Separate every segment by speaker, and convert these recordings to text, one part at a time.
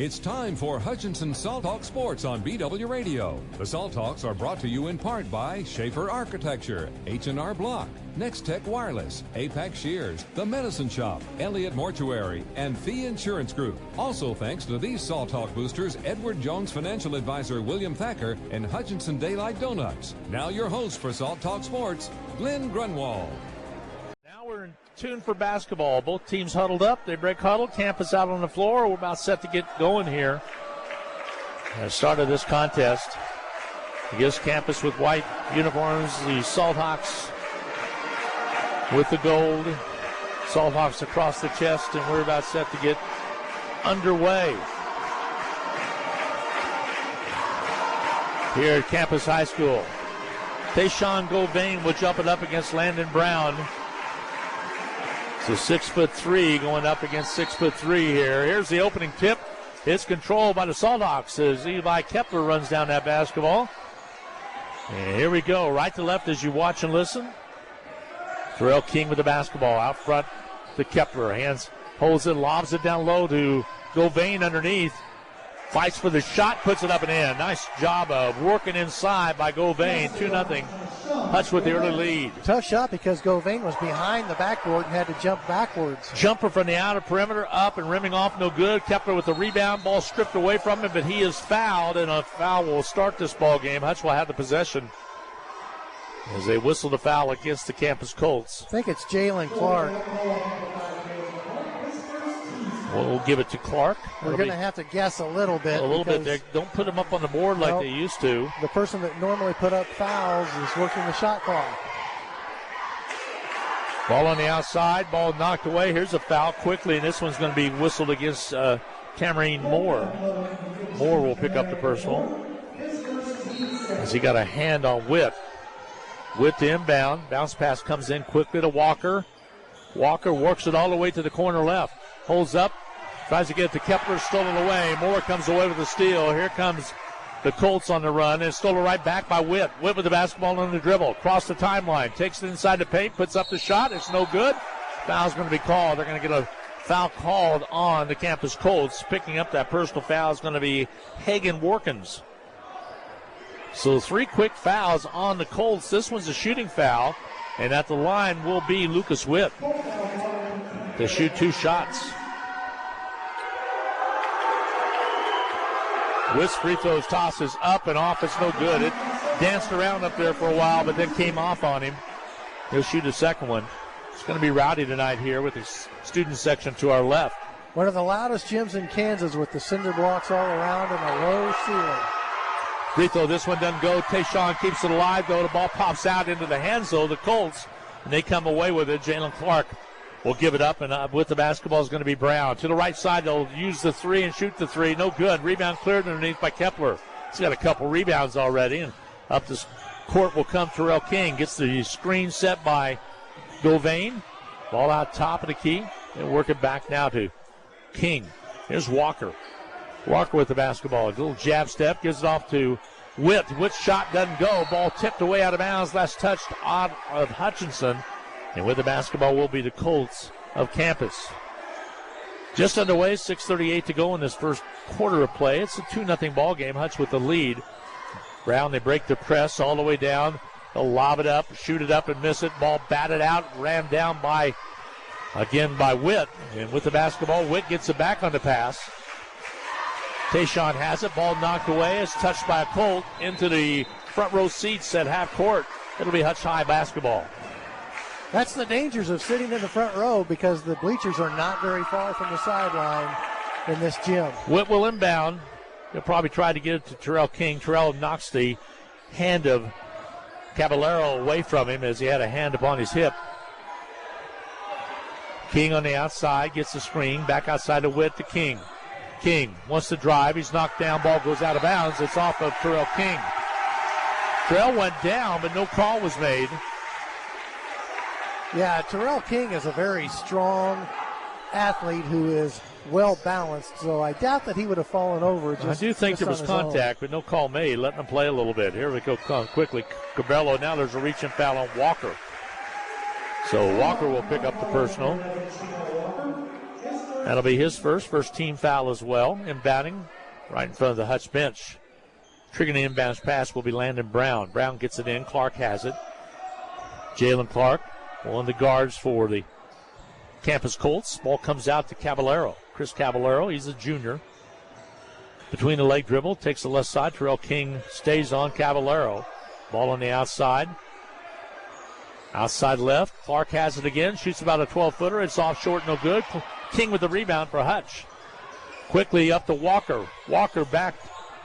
Speaker 1: It's time for Hutchinson Salt Talk Sports on BW Radio. The Salt Talks are brought to you in part by Schaefer Architecture, H&R Block, Next Tech Wireless, APAC Shears, The Medicine Shop, Elliott Mortuary, and Fee Insurance Group. Also thanks to these Salt Talk boosters, Edward Jones Financial Advisor William Thacker and Hutchinson Daylight Donuts. Now your host for Salt Talk Sports, Glenn Grunwald.
Speaker 2: Now we're in tune for basketball. Both teams huddled up. They break huddle. Campus out on the floor. We're about set to get going here. At the start of this contest, against Campus with white uniforms, the Salt Hawks with the gold. Salt Hawks across the chest, and we're about set to get underway here at Campus High School. Tayshawn Govain will jump it up against Landon Brown. So 6'3" going up against 6'3" here. Here's the opening tip. It's controlled by the Salt Hawks as Eli Kepler runs down that basketball. And here we go, right to left as you watch and listen. Terrell King with the basketball out front to Kepler. Hands, holds it, lobs it down low to Govain underneath. Fights for the shot, puts it up and in. Nice job of working inside by Govain. 2-0. Hutch with the early lead.
Speaker 3: Tough shot because Govain was behind the backboard and had to jump backwards.
Speaker 2: Jumper from the outer perimeter, up and rimming off, no good. Kepler with the rebound, ball stripped away from him, but he is fouled, and a foul will start this ball game. Hutch will have the possession as they whistle the foul against the Campus Colts.
Speaker 3: I think it's Jalen Clark.
Speaker 2: We'll give it to Clark.
Speaker 3: We're going to have to guess a little bit.
Speaker 2: A little bit there. Don't put him up on the board like they used to.
Speaker 3: The person that normally put up fouls is working the shot clock.
Speaker 2: Ball on the outside. Ball knocked away. Here's a foul quickly, and this one's going to be whistled against Cameron Moore. Moore will pick up the personal as he got a hand on Witt. Witt to inbound. Bounce pass comes in quickly to Walker. Walker works it all the way to the corner left. Holds up, tries to get it to Kepler, stolen away. Moore comes away with the steal. Here comes the Colts on the run, and stolen right back by Witt. Witt with the basketball on the dribble, across the timeline, takes it inside the paint, puts up the shot. It's no good. Foul's going to be called. They're going to get a foul called on the Campus Colts. Picking up that personal foul is going to be Hagan Workins. So 3 quick fouls on the Colts. This one's a shooting foul, and at the line will be Lucas Witt to shoot 2 shots. Witt's free throws toss is up and off. It's no good. It danced around up there for a while, but then came off on him. He'll shoot a second one. It's going to be rowdy tonight here with the student section to our left.
Speaker 3: One of the loudest gyms in Kansas with the cinder blocks all around and a low ceiling.
Speaker 2: Free throw, this one doesn't go. Tayshawn keeps it alive, though. The ball pops out into the hands, though, the Colts, and they come away with it. Jalen Clark will give it up, and with the basketball is going to be Brown. To the right side, they'll use the 3 and shoot the 3. No good. Rebound cleared underneath by Kepler. He's got a couple rebounds already, and up the court will come Terrell King. Gets the screen set by Govain. Ball out top of the key. And work it back now to King. Here's Walker. Walker with the basketball. A little jab step. Gives it off to Witt. Witt's shot doesn't go. Ball tipped away out of bounds. Last touched out of Hutchinson. And with the basketball will be the Colts of Campus. Just underway, 6:38 to go in this first quarter of play. It's a 2-0 ball game. Hutch with the lead. Brown, they break the press all the way down. They'll lob it up, shoot it up and miss it. Ball batted out, ran down by Witt. And with the basketball, Witt gets it back on the pass. Tayshawn has it. Ball knocked away. It's touched by a Colt into the front row seats at half court. It'll be Hutch High basketball.
Speaker 3: That's the dangers of sitting in the front row because the bleachers are not very far from the sideline in this gym.
Speaker 2: Witt will inbound. He'll probably try to get it to Terrell King. Terrell knocks the hand of Caballero away from him as he had a hand upon his hip. King on the outside gets the screen. Back outside to Witt to King. King wants to drive. He's knocked down. Ball goes out of bounds. It's off of Terrell King. Terrell went down, but no call was made.
Speaker 3: Yeah, Terrell King is a very strong athlete who is well balanced, so I doubt that he would have fallen over.
Speaker 2: I do think there was contact, but no call made. Letting him play a little bit. Here we go quickly. Cabello, now there's a reach and foul on Walker. So Walker will pick up the personal. That'll be his first team foul as well. Inbounding right in front of the Hutch bench. Triggering the inbounds pass will be Landon Brown. Brown gets it in. Clark has it. Jalen Clark, one of the guards for the Campus Colts. Ball comes out to Caballero. Chris Caballero, he's a junior. Between the leg dribble, takes the left side. Terrell King stays on Caballero. Ball on the outside. Outside left. Clark has it again. Shoots about a 12-footer. It's off short, no good. King with the rebound for Hutch. Quickly up to Walker. Walker back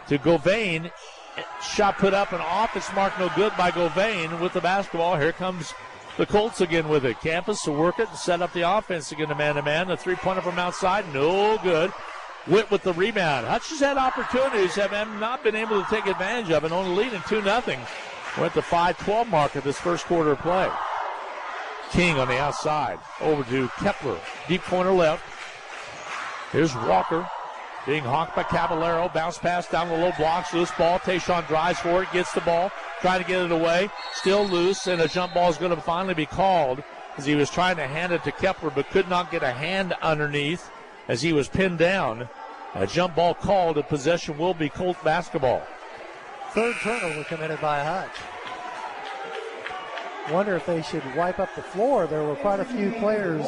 Speaker 2: to Govain. Shot put up and off. It's marked no good by Govain with the basketball. Here comes the Colts again with it. Campus to work it and set up the offense again to man-to-man. The three-pointer from outside, no good. Witt with the rebound. Hutch has had opportunities, have not been able to take advantage of it, only leading 2-0. We're at the 5-12 mark of this first quarter of play. King on the outside. Over to Kepler. Deep corner left. Here's Walker. Being hawked by Caballero. Bounce pass down the low blocks. Loose ball. Tayshaun drives for it. Gets the ball. Trying to get it away. Still loose. And a jump ball is going to finally be called as he was trying to hand it to Kepler but could not get a hand underneath as he was pinned down. A jump ball called. The possession will be Colt basketball.
Speaker 3: Third turnover committed by Hutch. Wonder if they should wipe up the floor. There were quite a few players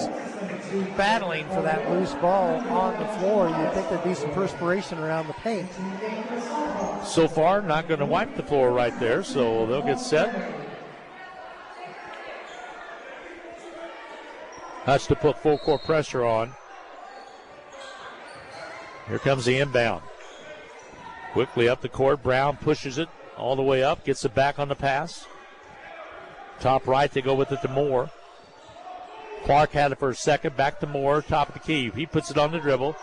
Speaker 3: battling for that loose ball on the floor. You'd think there'd be some perspiration around the paint.
Speaker 2: So far, not going to wipe the floor right there, so they'll get set. Hutch to put full court pressure on. Here comes the inbound. Quickly up the court. Brown pushes it all the way up, gets it back on the pass. Top right, they go with it to Moore. Clark had it for a second, back to Moore, top of the key. He puts it on the dribble.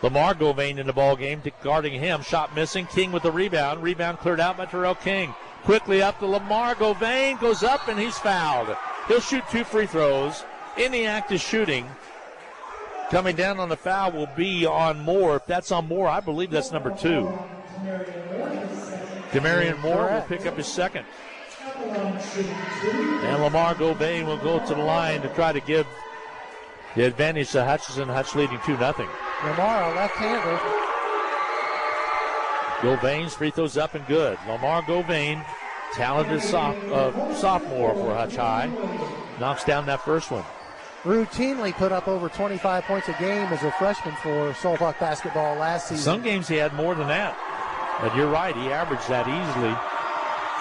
Speaker 2: Lamar Govain in the ball game, guarding him. Shot missing. King with the rebound. Rebound cleared out by Terrell King. Quickly up to Lamar Govain, goes up and he's fouled. He'll shoot 2 free throws. In the act of shooting. Coming down on the foul will be on Moore. If that's on Moore, I believe that's number 2. Demarion Moore will pick up his second. And Lamar Govain will go to the line to try to give the advantage to Hutchinson. Hutch leading 2-0.
Speaker 3: Lamar, a left-hander.
Speaker 2: Govain's free throws up and good. Lamar Govain, talented sophomore for Hutch High, knocks down that first one.
Speaker 3: Routinely put up over 25 points a game as a freshman for Salt Hawk basketball last season.
Speaker 2: Some games he had more than that. But you're right, he averaged that easily.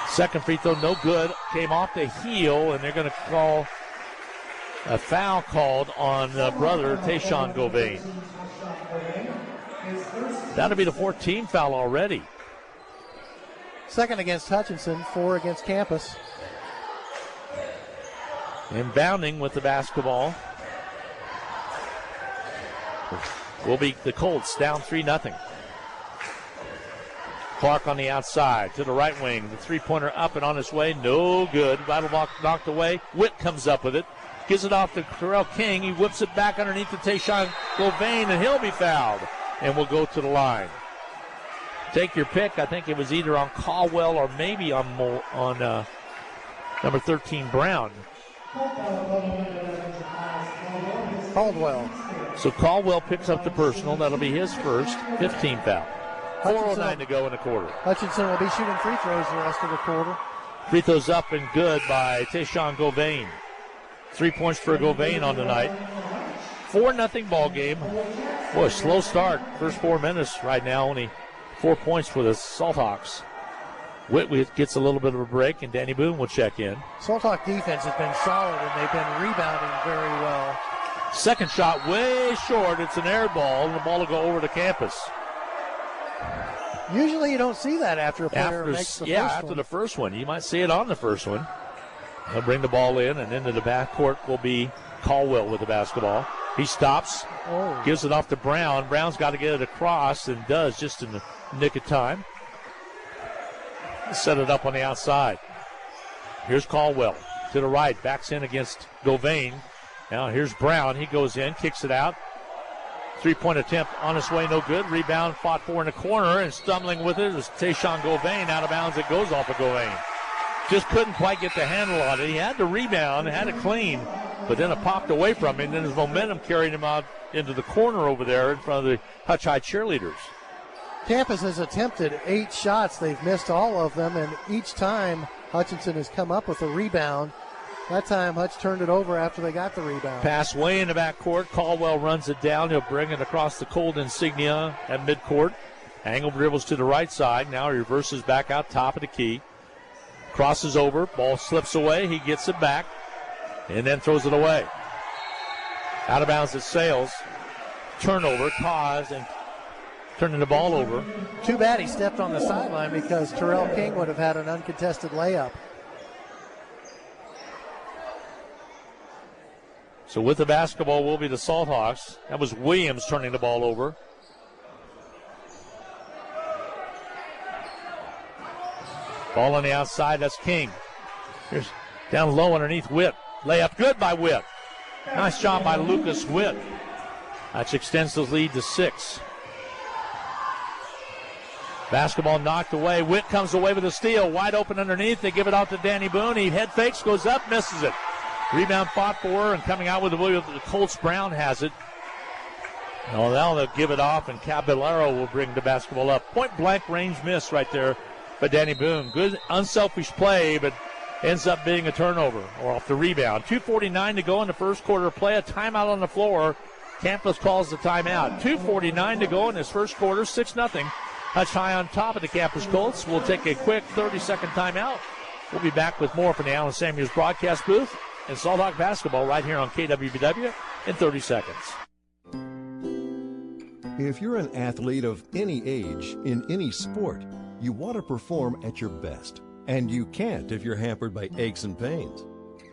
Speaker 2: Second free throw, no good. Came off the heel, and they're going to call a foul called on brother Tayshaun Govain. That'll be the 14th foul already.
Speaker 3: Second against Hutchinson, 4 against Campus.
Speaker 2: Inbounding with the basketball will be the Colts, down 3-0. Clark on the outside to the right wing. The three-pointer up and on its way. No good. Battle block knocked away. Witt comes up with it. Gives it off to Terrell King. He whips it back underneath to Tayshaun Govain, and he'll be fouled. And will go to the line. Take your pick. I think it was either on Caldwell or maybe on number 13, Brown.
Speaker 3: Caldwell.
Speaker 2: So Caldwell picks up the personal. That'll be his first 15th foul. 4:09 to go in the quarter.
Speaker 3: Hutchinson will be shooting free throws the rest of the quarter.
Speaker 2: Free throws up and good by Tayshaun Govain. 3 points for Govain on the night. 4-0 ball game. Boy, slow start. First 4 minutes right now. Only 4 points for the Salt Hawks. Whitwick gets a little bit of a break, and Danny Boone will check in.
Speaker 3: Salt Hawk defense has been solid, and they've been rebounding very well.
Speaker 2: Second shot way short. It's an air ball, and the ball will go over to Campus.
Speaker 3: Usually you don't see that after a player makes the first one.
Speaker 2: Yeah, after the first one. You might see it on the first one. He'll bring the ball in, and into the backcourt will be Caldwell with the basketball. He stops, gives it off to Brown. Brown's got to get it across, and does just in the nick of time. Set it up on the outside. Here's Caldwell to the right, backs in against Govain. Now here's Brown. He goes in, kicks it out. Three-point attempt on its way, no good. Rebound fought for in the corner, and stumbling with it is Tayshaun Govain. Out of bounds, it goes off of Govain. Just couldn't quite get the handle on it. He had the rebound, had it clean, but then it popped away from him, and then his momentum carried him out into the corner over there in front of the Hutch High cheerleaders.
Speaker 3: Campus has attempted 8 shots. They've missed all of them, and each time Hutchinson has come up with a rebound. That time Hutch turned it over after they got the rebound.
Speaker 2: Pass way in the backcourt. Caldwell runs it down. He'll bring it across the Colt insignia at midcourt. Angle dribbles to the right side. Now he reverses back out top of the key. Crosses over. Ball slips away. He gets it back and then throws it away. Out of bounds at Sales. Turnover caused and turning the ball over.
Speaker 3: Too bad he stepped on the sideline because Terrell King would have had an uncontested layup.
Speaker 2: So with the basketball will be the Salt Hawks. That was Williams turning the ball over. Ball on the outside, that's King. Here's down low underneath Witt. Layup good by Witt. Nice job by Lucas Witt. That extends the lead to 6. Basketball knocked away. Witt comes away with a steal. Wide open underneath. They give it off to Danny Boone. He head fakes, goes up, misses it. Rebound fought for, and coming out with the Colts Brown has it. Well, now they'll give it off, and Caballero will bring the basketball up. Point blank range miss right there by Danny Boone. Good unselfish play, but ends up being a turnover or off the rebound. 2:49 to go in the first quarter of play. A timeout on the floor. Campus calls the timeout. 2:49 to go in this first quarter. 6-0. Hutch High on top of the Campus Colts. We'll take a quick 30-second timeout. We'll be back with more from the Allen Samuels broadcast booth and Salt Hawk basketball right here on KWBW in 30 seconds.
Speaker 4: If you're an athlete of any age, in any sport, you want to perform at your best. And you can't if you're hampered by aches and pains.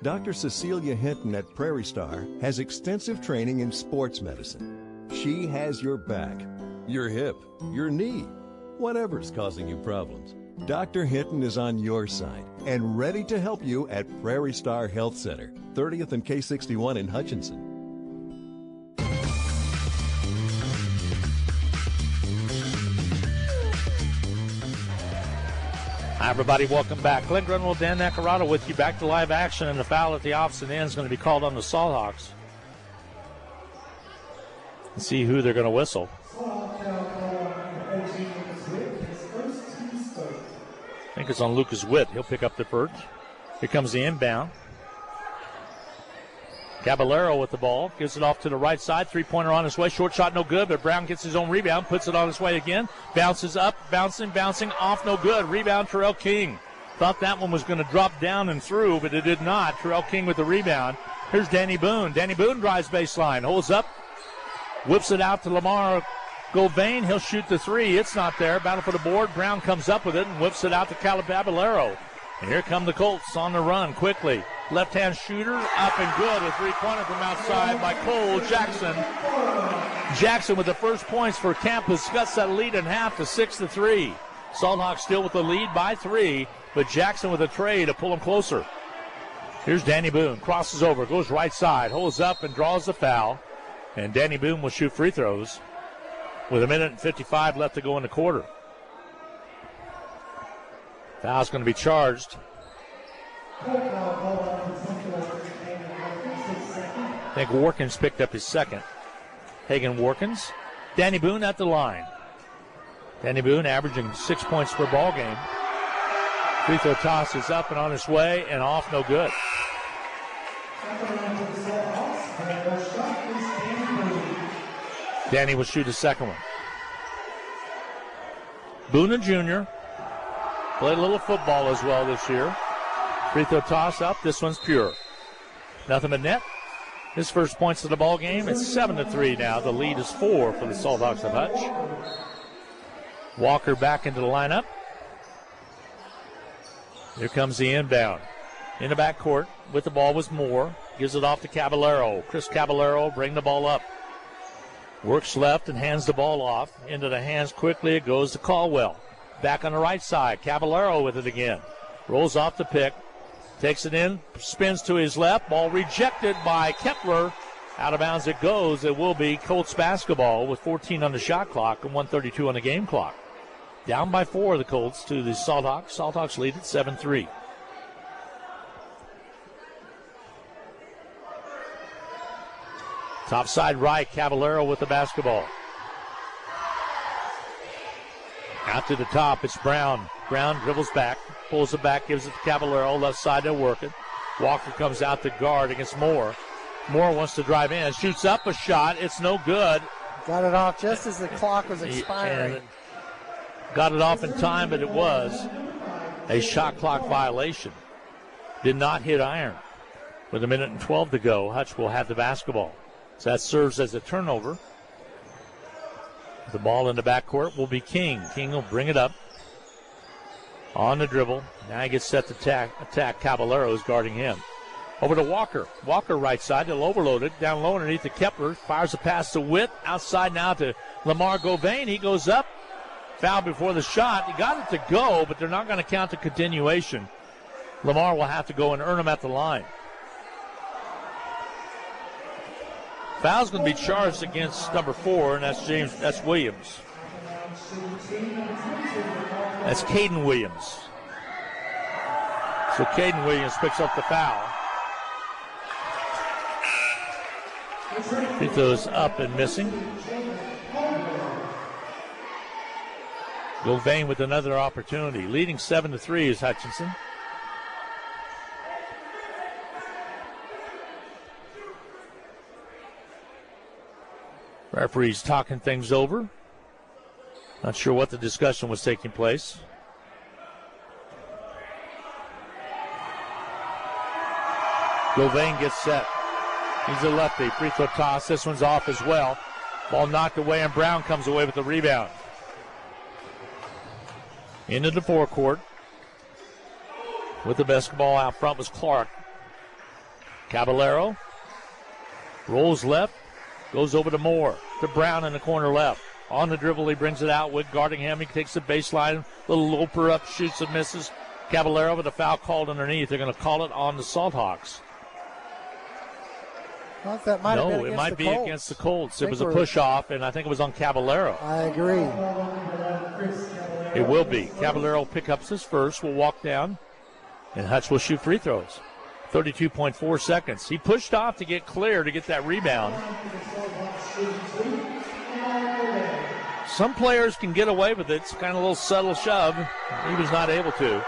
Speaker 4: Dr. Cecilia Hinton at Prairie Star has extensive training in sports medicine. She has your back, your hip, your knee, whatever's causing you problems. Dr. Hinton is on your side and ready to help you at Prairie Star Health Center, 30th and K61 in Hutchinson.
Speaker 2: Hi, everybody. Welcome back. Glenn Grunwald, Dan Nacarado with you. Back to live action, and the foul at the opposite end is going to be called on the Salt Hawks. Let's see who they're going to whistle. I think it's on Lucas Witt. He'll pick up the first. Here comes the inbound. Caballero with the ball. Gives it off to the right side. Three-pointer on his way. Short shot, no good, but Brown gets his own rebound. Puts it on his way again. Bounces up. Bouncing. Off, no good. Rebound, Terrell King. Thought that one was going to drop down and through, but it did not. Terrell King with the rebound. Here's Danny Boone. Danny Boone drives baseline. Holds up. Whips it out to Lamar Goldvain. He'll shoot the three. It's not there. Battle for the board. Brown comes up with it and whips it out to Caballero. And here come the Colts on the run quickly. Left-hand shooter up and good. A three-pointer from outside by Cole Jackson. Jackson with the first points for Campus. Cuts that lead in half to 6-3. Salt Hawks still with the lead by 3, but Jackson with a tray to pull them closer. Here's Danny Boone. Crosses over. Goes right side. Holds up and draws the foul. And Danny Boone will shoot free throws with 1:55 left to go in the quarter. Foul's going to be charged. I think Warkins picked up his second. Hagan Warkins. Danny Boone at the line. Danny Boone averaging 6 points per ball game. Free throw toss is up and on its way and off, no good. Danny will shoot the second one. Boone Jr. played a little football as well this year. Free throw toss up. This one's pure. Nothing but net. His first points of the ball game. It's 7-3 now. The lead is 4 for the Salt Hawks of Hutch. Walker back into the lineup. Here comes the inbound. In the backcourt with the ball was Moore. Gives it off to Caballero. Chris Caballero bring the ball up. Works left and hands the ball off. Into the hands quickly. It goes to Caldwell. Back on the right side. Caballero with it again. Rolls off the pick. Takes it in. Spins to his left. Ball rejected by Kepler. Out of bounds it goes. It will be Colts basketball with 14 on the shot clock and 1:32 on the game clock. Down by 4 the Colts to the Salt Hawks. Salt Hawks lead at 7-3. Top side right, Caballero with the basketball. Out to the top, it's Brown. Brown dribbles back, pulls it back, gives it to Caballero. Left side, they're working. Walker comes out to guard against Moore. Moore wants to drive in, shoots up a shot. It's no good.
Speaker 3: Got it off just as the clock was expiring.
Speaker 2: Got it off in time, but it was a shot clock violation. Did not hit iron. With 1:12 to go, Hutch will have the basketball. So that serves as a turnover. The ball in the backcourt will be King. King will bring it up. On the dribble. Now he gets set to attack. Caballero is guarding him. Over to Walker. Walker right side. They'll overload it. Down low underneath to Kepler. Fires a pass to Witt. Outside now to Lamar Govain. He goes up. Foul before the shot. He got it to go, but they're not going to count the continuation. Lamar will have to go and earn him at the line. Foul's going to be charged against number 4, and that's Williams. That's Caden Williams. So Caden Williams picks up the foul. Free throws up and missing. Govain with another opportunity. Leading 7-3 is Hutchinson. Referee's talking things over. Not sure what the discussion was taking place. Govain gets set. He's a lefty. Free throw toss. This one's off as well. Ball knocked away, and Brown comes away with the rebound. Into the forecourt. With the basketball out front was Clark. Caballero rolls left. Goes over to Moore. To Brown in the corner left. On the dribble, he brings it out. Wood guarding him. He takes the baseline. Little loper up, shoots and misses. Caballero with a foul called underneath. They're going to call it on the Salthawks.
Speaker 3: Well, that might have been against
Speaker 2: it might be
Speaker 3: Colts.
Speaker 2: Against the Colts. It was a push-off, and I think it was on Caballero.
Speaker 3: I agree.
Speaker 2: It will be. Caballero picks up his first, will walk down, and Hutch will shoot free throws. 32.4 seconds. He pushed off to get clear to get that rebound. Some players can get away with it. It's kind of a little subtle shove. He was not able to.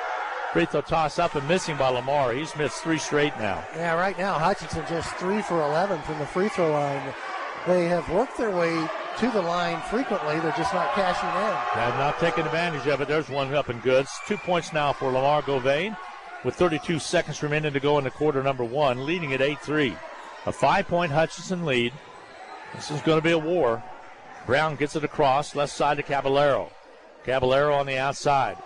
Speaker 2: Free throw toss up and missing by Lamar. He's missed 3 straight now.
Speaker 3: Yeah, right now Hutchinson just 3 for 11 from the free throw line. They have worked their way to the line frequently. They're just not cashing in.
Speaker 2: They have not taken advantage of it. There's one up and good. 2 points now for Lamar Govain with 32 seconds remaining to go in the quarter number 1, leading at 8-3. A 5-point Hutchinson lead. This is going to be a war. Brown gets it across, left side to Caballero. Caballero on the outside.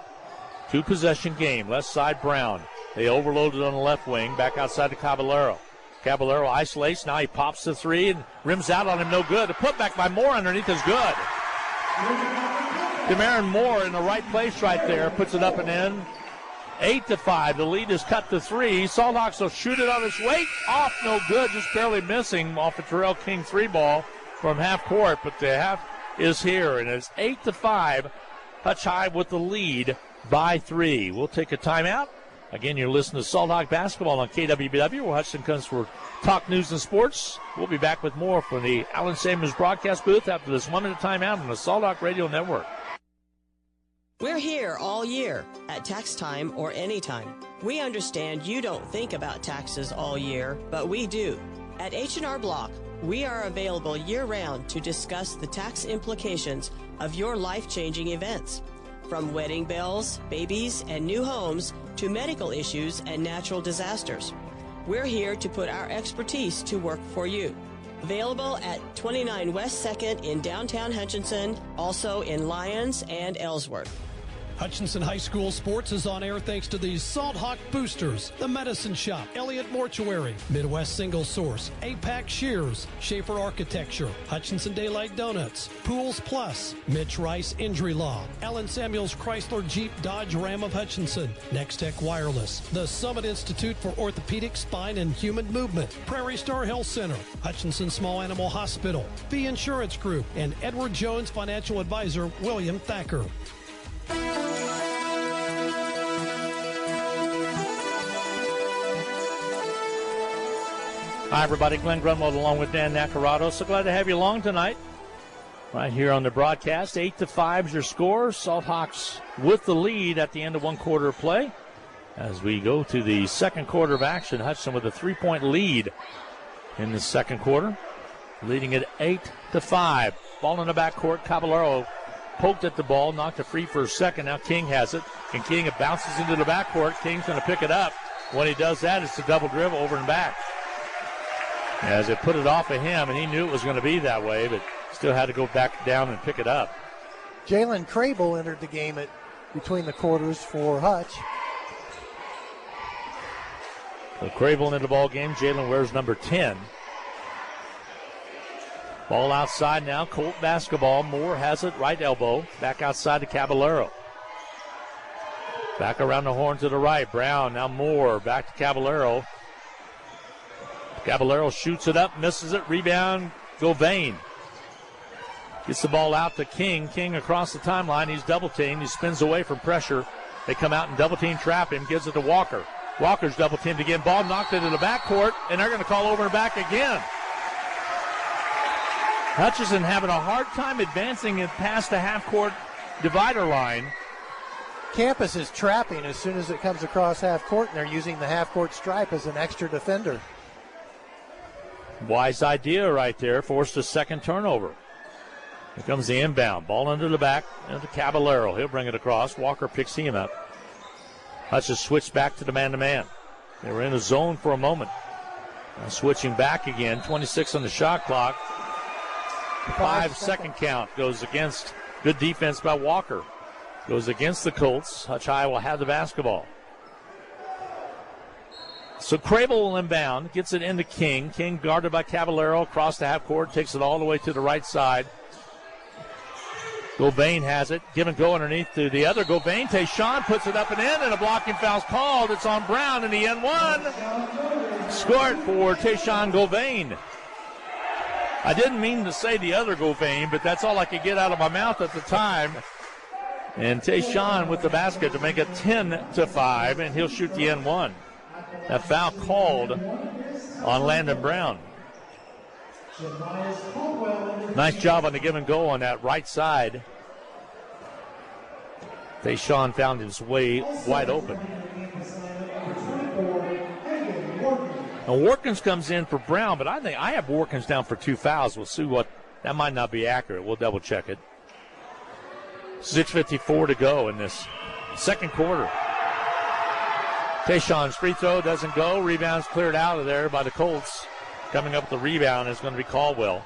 Speaker 2: 2-possession game, left side Brown. They overloaded on the left wing, back outside to Caballero. Caballero isolates, now he pops the 3 and rims out on him, no good. The putback by Moore underneath is good. Demarin Moore in the right place right there, puts it up and in. 8-5, the lead is cut to 3. Salthawks will shoot it on his weight, off, no good, just barely missing off the Terrell King 3 ball from half court, but the half is here, and it's 8-5. Hutch High with the lead by 3. We'll take a timeout. Again, you're listening to Salthawk basketball on KWBW, where Hutchinson comes for talk news and sports. We'll be back with more from the Allen Samuels broadcast booth after this 1-minute timeout on the Salthawk Radio Network.
Speaker 5: We're here all year, at tax time or any time. We understand you don't think about taxes all year, but we do. At H&R Block, we are available year-round to discuss the tax implications of your life-changing events. From wedding bells, babies, and new homes to medical issues and natural disasters. We're here to put our expertise to work for you. Available at 29 West 2nd in downtown Hutchinson, also in Lyons and Ellsworth.
Speaker 6: Hutchinson High School sports is on air thanks to the Salthawk Boosters, the Medicine Shop, Elliott Mortuary, Midwest Single Source, APAC Shears, Schaefer Architecture, Hutchinson Daylight Donuts, Pools Plus, Mitch Rice Injury Law, Allen Samuels Chrysler Jeep Dodge Ram of Hutchinson, Next Tech Wireless, the Summit Institute for Orthopedic, Spine, and Human Movement, Prairie Star Health Center, Hutchinson Small Animal Hospital, The Insurance Group, and Edward Jones Financial Advisor William Thacker.
Speaker 2: Hi, everybody. Glenn Grunwald along with Dan Nacarado. So glad to have you along tonight. Right here on the broadcast. 8-5 is your score. Salt Hawks with the lead at the end of one quarter of play. As we go to the second quarter of action, Hudson with a 3-point lead in the second quarter, leading at 8-5. Ball in the backcourt. Caballero poked at the ball, knocked it free for a second. Now King has it, and King, it bounces into the backcourt. King's going to pick it up. When he does that, it's a double dribble over and back. As it put it off of him, and he knew it was going to be that way, but still had to go back down and pick it up.
Speaker 3: Jalen Crable entered the game between the quarters for Hutch.
Speaker 2: So Crable into the ball game. Jalen wears number 10. Ball outside now. Colt basketball. Moore has it. Right elbow. Back outside to Caballero. Back around the horn to the right. Brown. Now Moore. Back to Caballero. Caballero shoots it up. Misses it. Rebound. Govain. Gets the ball out to King. King across the timeline. He's double teamed. He spins away from pressure. They come out and double team trap him. Gives it to Walker. Walker's double teamed again. Ball knocked into the backcourt, and they're going to call over and back again. Hutchison having a hard time advancing it past the half-court divider line.
Speaker 3: Campus is trapping as soon as it comes across half-court, and they're using the half-court stripe as an extra defender.
Speaker 2: Wise idea right there. Forced a second turnover. Here comes the inbound. Ball under the back into Caballero. He'll bring it across. Walker picks him up. Hutch has switched back to the man-to-man. They were in a zone for a moment. Now switching back again. 26 on the shot clock. 5-second count goes against good defense by Walker. Goes against the Colts. Hutch High will have the basketball. So Crable will inbound. Gets it into King. King guarded by Caballero across the half court. Takes it all the way to the right side. Govain has it. Give and go underneath to the other. Govain. Tayshawn puts it up and in, and a blocking foul's called. It's on Brown in the N1. Scored for Tayshawn Govain. I didn't mean to say the other Govain, but that's all I could get out of my mouth at the time. And Tayshawn with the basket to make it 10-5, and he'll shoot the N1. That foul called on Landon Brown. Nice job on the give and go on that right side. Tayshawn found his way wide open. Now Workins comes in for Brown, but I think I have Workins down for 2 fouls. We'll see what, that might not be accurate. We'll double check it. 6:54 to go in this second quarter. Tayshawn's free throw doesn't go. Rebound's cleared out of there by the Colts. Coming up with the rebound is going to be Caldwell.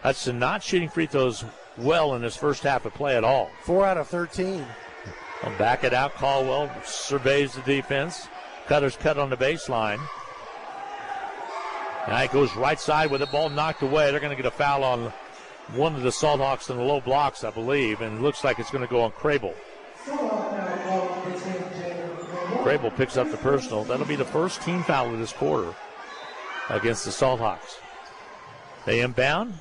Speaker 2: Hudson not shooting free throws well in this first half of play at all.
Speaker 3: 4 out of 13.
Speaker 2: I'll back it out. Caldwell surveys the defense. Cutter's cut on the baseline. Now it goes right side with the ball knocked away. They're going to get a foul on one of the Salt Hawks in the low blocks, I believe, and it looks like it's going to go on Crable. Crable picks up the personal. That'll be the first team foul of this quarter against the Salt Hawks. They inbound.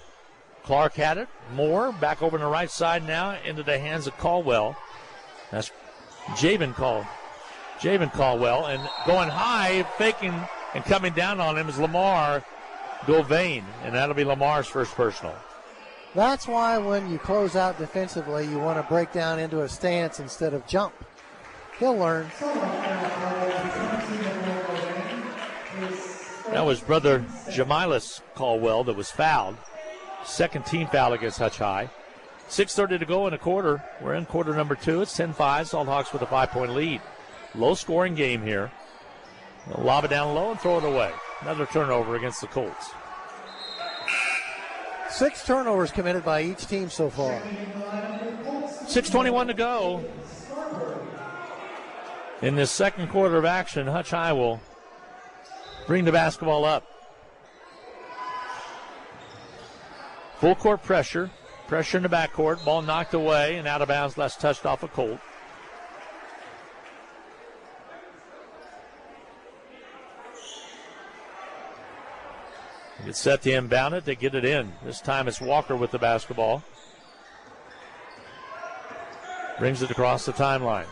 Speaker 2: Clark had it. Moore back over on the right side now into the hands of Caldwell. That's Javen Caldwell. And going high, faking and coming down on him is Lamar Govain. And that'll be Lamar's first personal.
Speaker 3: That's why when you close out defensively, you want to break down into a stance instead of jump. He'll learn.
Speaker 2: That was brother Jamilas Caldwell that was fouled. Second team foul against Hutch High. 6:30 to go in the quarter. We're in quarter number 2. It's 10-5. Salt Hawks with a 5-point lead. Low-scoring game here. They'll lob it down low and throw it away. Another turnover against the Colts.
Speaker 3: 6 turnovers committed by each team so far.
Speaker 2: 6:21 to go. In this second quarter of action, Hutch High will bring the basketball up. Full court pressure. Pressure in the backcourt. Ball knocked away and out of bounds. Last touched off a Colt. Get set to inbound it. They get it in. This time it's Walker with the basketball. Brings it across the timeline.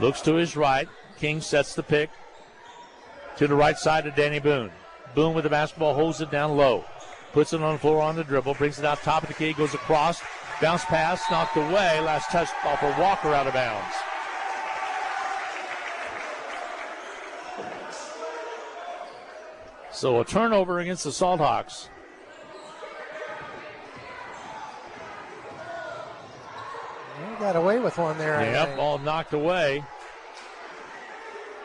Speaker 2: Looks to his right. King sets the pick. To the right side of Danny Boone. Boone with the basketball, holds it down low. Puts it on the floor on the dribble, brings it out top of the key, goes across. Bounce pass, knocked away. Last touch off of Walker out of bounds. So a turnover against the Salt Hawks.
Speaker 3: They got away with one there.
Speaker 2: Yep, ball knocked away.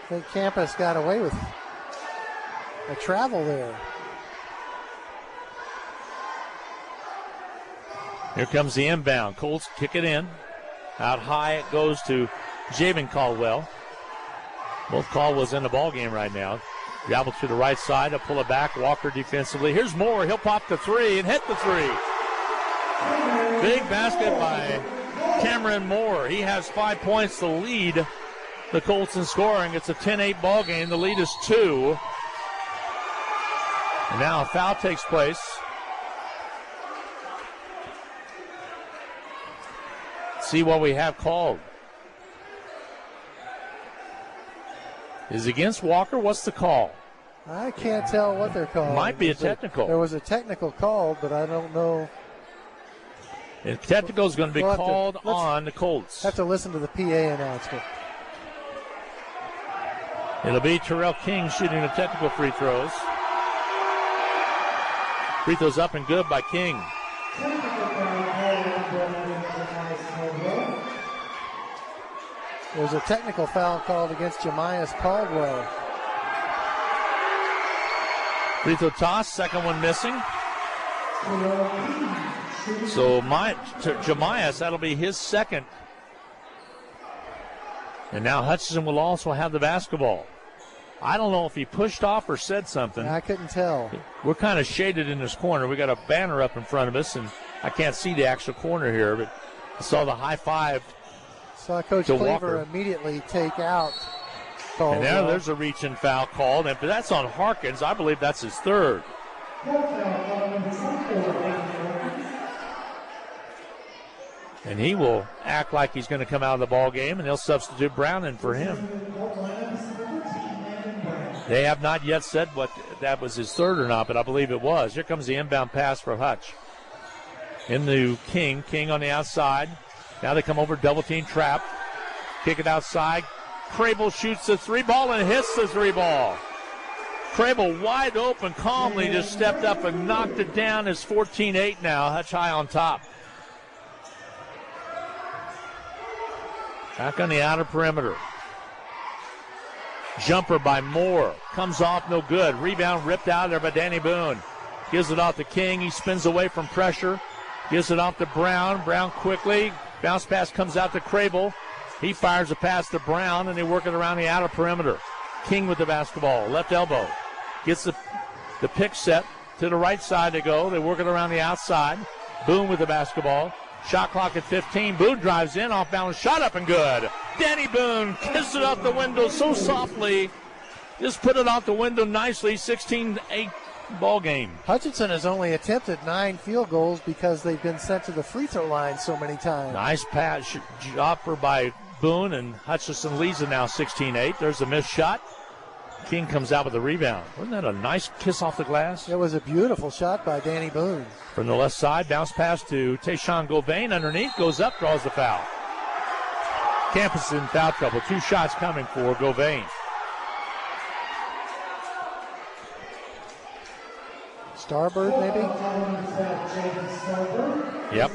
Speaker 3: I think Campus got away with a travel there.
Speaker 2: Here comes the inbound. Colts kick it in. Out high it goes to Javen Caldwell. Both Caldwell's in the ball game right now. Dribble to the right side. They'll pull it back. Walker defensively. Here's Moore. He'll pop the three and hit the three. Big basket by Cameron Moore. He has 5 points to lead the Colts in scoring. It's a 10-8 ball game. The lead is 2. And now a foul takes place. See what we have called. Is it against Walker? What's the call?
Speaker 3: I can't tell what they're calling.
Speaker 2: Might be a technical.
Speaker 3: There was a technical call, but I don't know.
Speaker 2: And technical is going to be called on the Colts.
Speaker 3: Have to listen to the PA announcement.
Speaker 2: It'll be Terrell King shooting the technical free throws. Free throws up and good by King.
Speaker 3: There's a technical foul called against Jemias Caldwell.
Speaker 2: Free throw toss, second one missing. So Jemias, that'll be his second. And now Hutchinson will also have the basketball. I don't know if he pushed off or said something.
Speaker 3: I couldn't tell.
Speaker 2: We're kind of shaded in this corner. We got a banner up in front of us, and I can't see the actual corner here, but I saw the high five.
Speaker 3: Saw Coach Cleaver immediately take out Caldwell.
Speaker 2: And there's a reach-in foul called, but that's on Harkins. I believe that's his third. And he will act like he's going to come out of the ball game, and they'll substitute Brown in for him. They have not yet said what that was his third or not, but I believe it was. Here comes the inbound pass for Hutch. Into King. King on the outside. Now they come over, double team trap. Kick it outside. Crable shoots the three ball and hits the three ball. Crable wide open, calmly just stepped up and knocked it down. It's 14-8 now. Hutch high on top. Back on the outer perimeter. Jumper by Moore. Comes off, no good. Rebound ripped out there by Danny Boone. Gives it off to King. He spins away from pressure. Gives it off to Brown. Brown quickly. Bounce pass comes out to Crable. He fires a pass to Brown, and they work it around the outer perimeter. King with the basketball. Left elbow. Gets the pick set. To the right side they go. They work it around the outside. Boone with the basketball. Shot clock at 15. Boone drives in, off balance, shot up and good. Danny Boone kissed it off the window so softly. Just put it off the window nicely. 16-8 ball game.
Speaker 3: Hutchinson has only attempted 9 field goals because they've been sent to the free throw line so many times.
Speaker 2: Nice pass, jumper by Boone, and Hutchinson leads it now 16-8. There's a missed shot. King comes out with a rebound. Wasn't that a nice kiss off the glass?
Speaker 3: It was a beautiful shot by Danny Boone.
Speaker 2: From the left side, bounce pass to Tayshawn Govain underneath, goes up, draws the foul. Campus in foul trouble. 2 shots coming for Govain.
Speaker 3: Starbird, maybe?
Speaker 2: Yep.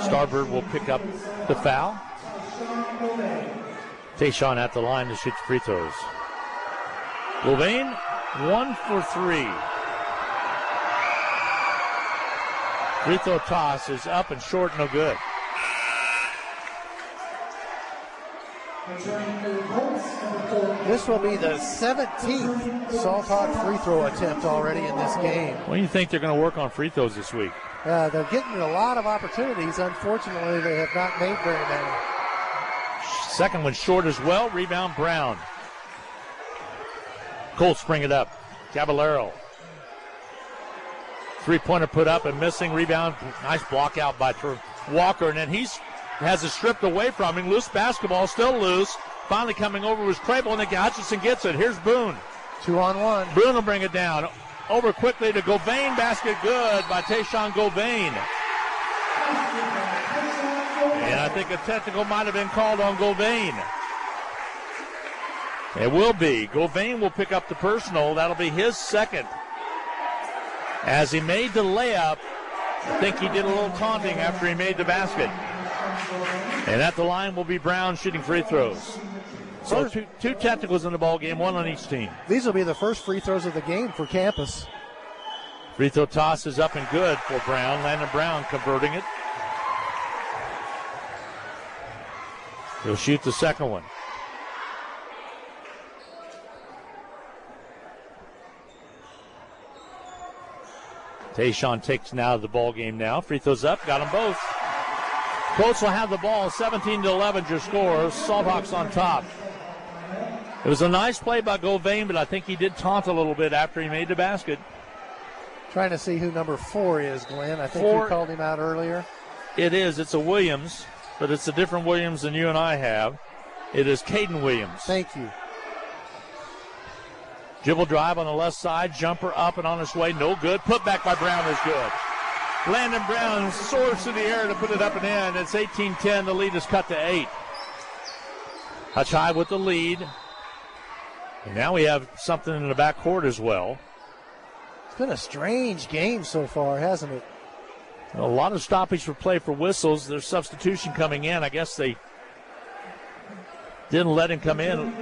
Speaker 2: Starbird will pick up the foul. Tayshawn at the line to shoot the free throws. Govain, 1 for 3. Free throw toss is up and short, no good.
Speaker 3: This will be the 17th Salt Hawk free throw attempt already in this game.
Speaker 2: What do you think they're going to work on free throws this week?
Speaker 3: They're getting a lot of opportunities. Unfortunately, they have not made very many.
Speaker 2: Second one short as well. Rebound Brown. Colts bring it up. Caballero. Three-pointer put up and missing. Rebound. Nice block out by Walker. And then has it stripped away from him. Loose basketball. Still loose. Finally coming over was Crable, and Hutchinson gets it. Here's Boone.
Speaker 3: 2-on-1.
Speaker 2: Boone will bring it down. Over quickly to Govain. Basket good by Tayshawn Govain. And I think a technical might have been called on Govain. It will be. Govain will pick up the personal. That'll be his second. As he made the layup, I think he did a little taunting after he made the basket. And at the line will be Brown shooting free throws. So two technicals in the ball game, one on each team.
Speaker 3: These will be the first free throws of the game for campus.
Speaker 2: Free throw toss is up and good for Brown. Landon Brown converting it. He'll shoot the second one. Tayshawn takes now the ball game now. Free throws up, got them both. Colts will have the ball. 17-11 your score. Salthawks on top. It was a nice play by Govain, but I think he did taunt a little bit after he made the basket.
Speaker 3: Trying to see who number 4 is, Glenn. I think you called him out earlier.
Speaker 2: It is. It's a Williams, but it's a different Williams than you and I have. It is Caden Williams.
Speaker 3: Thank you.
Speaker 2: Dribble drive on the left side. Jumper up and on his way. No good. Put back by Brown is good. Landon Brown soars through the air to put it up and in. It's 18-10. The lead is cut to 8. Hutch High with the lead. And now we have something in the backcourt as well.
Speaker 3: It's been a strange game so far, hasn't it?
Speaker 2: A lot of stoppage for play for whistles. There's substitution coming in. I guess they didn't let him come in.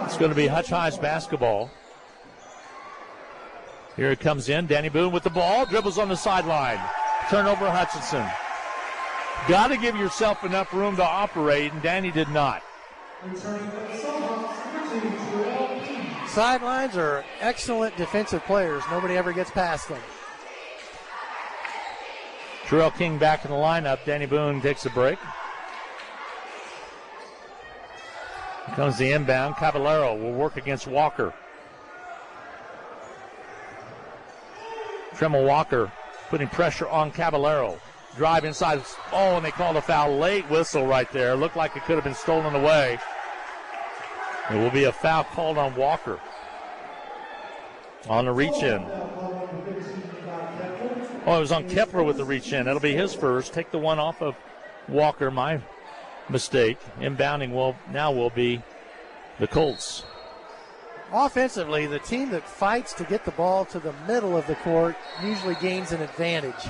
Speaker 2: It's going to be Hutch High's basketball. Here it comes in. Danny Boone with the ball. Dribbles on the sideline. Turnover Hutchinson. Got to give yourself enough room to operate, and Danny did not.
Speaker 3: Sidelines are excellent defensive players. Nobody ever gets past them.
Speaker 2: Terrell King back in the lineup. Danny Boone takes a break. Here comes the inbound. Caballero will work against Walker. Tremel Walker putting pressure on Caballero. Drive inside. Oh, and they called a foul. Late whistle right there. Looked like it could have been stolen away. It will be a foul called on Walker. On the reach-in. Oh, it was on Kepler with the reach-in. That'll be his first. Take the one off of Walker. My mistake. Inbounding will be the Colts.
Speaker 3: Offensively, the team that fights to get the ball to the middle of the court usually gains an advantage.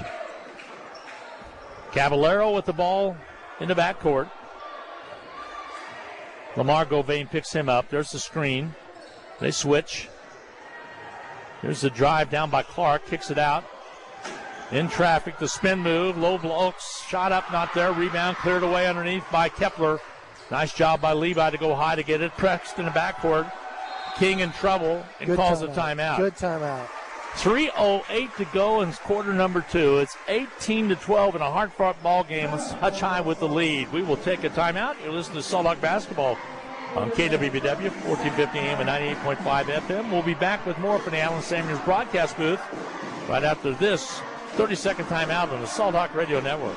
Speaker 2: Caballero with the ball in the backcourt. Lamar Govain picks him up. There's the screen. They switch. Here's the drive down by Clark. Kicks it out. In traffic, the spin move. Low blocks. Shot up, not there. Rebound cleared away underneath by Kepler. Nice job by Levi to go high to get it. Pressed in the backcourt. King in trouble and calls a timeout.
Speaker 3: Good timeout.
Speaker 2: 3:08 to go in quarter number 2. It's 18-12 in a hard-fought ball game. It's Hutch High with the lead. We will take a timeout. You're listening to Salt Hawk Basketball on KWBW, 1450 AM and 98.5 FM. We'll be back with more from the Allen Samuels broadcast booth right after this 30-second timeout on the Salt Hawk Radio Network.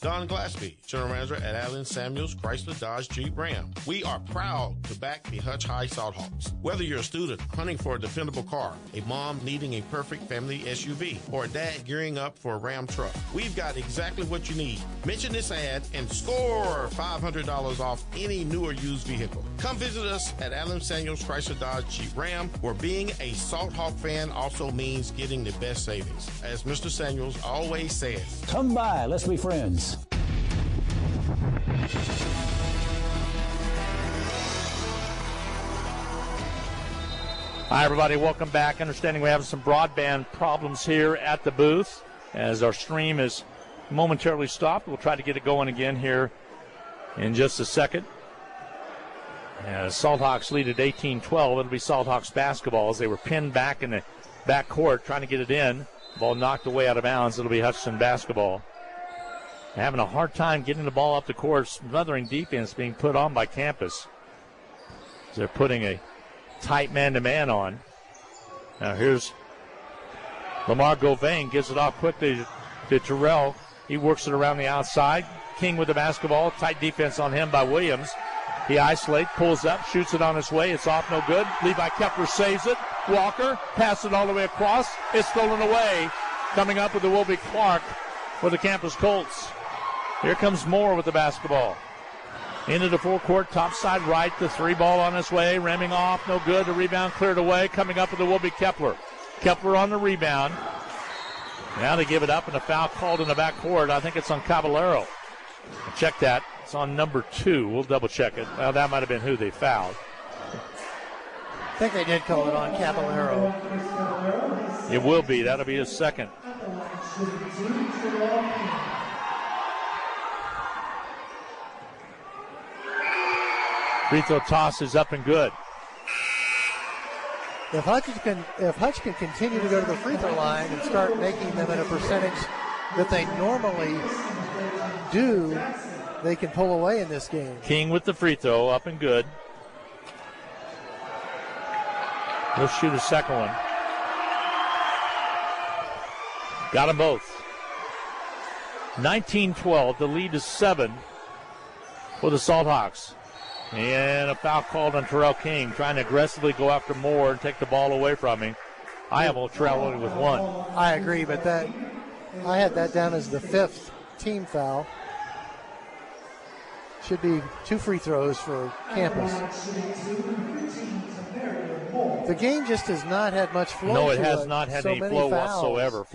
Speaker 7: Don Glaspie, General Manager at Allen Samuels Chrysler Dodge Jeep Ram. We are proud to back the Hutch High Salthawks. Whether you're a student hunting for a dependable car, a mom needing a perfect family SUV, or a dad gearing up for a Ram truck, we've got exactly what you need. Mention this ad and score $500 off any new or used vehicle. Come visit us at Allen Samuels Chrysler Dodge Jeep Ram, where being a Salthawk fan also means getting the best savings. As Mr. Samuels always says,
Speaker 8: come by, let's be friends.
Speaker 2: Hi, everybody. Welcome back. Understanding we have some broadband problems here at the booth as our stream is momentarily stopped. We'll try to get it going again here in just a second. As Salthawks lead at 18-12, it'll be Salthawks basketball as they were pinned back in the backcourt trying to get it in. Ball knocked away out of bounds. It'll be Hutchinson basketball. Having a hard time getting the ball up the court, smothering defense being put on by campus. They're putting a tight man-to-man on. Now here's Lamar Govain, gives it off quickly to Terrell. He works it around the outside. King with the basketball. Tight defense on him by Williams. He isolates, pulls up, shoots it on his way. It's off, no good. Levi Kepler saves it. Walker passes it all the way across. It's stolen away. Coming up with the Wilby Clark for the Campus Colts. Here comes Moore with the basketball. Into the forecourt, top side right. The 3 ball on his way. Ramming off, no good. The rebound cleared away. Coming up with the Wilby Kepler. Kepler on the rebound. Now they give it up, and a foul called in the backcourt. I think it's on Caballero. Check that. It's on number 2. We'll double check it. Well, that might have been who they fouled.
Speaker 3: I think they did call it on Caballero.
Speaker 2: It will be. That'll be his second. Free throw toss is up and good.
Speaker 3: If Hutch can continue to go to the free throw line and start making them at a percentage that they normally do, they can pull away in this game.
Speaker 2: King with the free throw, up and good. He'll shoot a second one. Got them both. 19-12. The lead is 7 for the Salt Hawks. And a foul called on Terrell King, trying to aggressively go after Moore and take the ball away from him. I have Terrell only with 1.
Speaker 3: I agree, but I had that down as the 5th team foul. Should be 2 free throws for Campus. The game just has not had much flow.
Speaker 2: No, it has not had any flow whatsoever.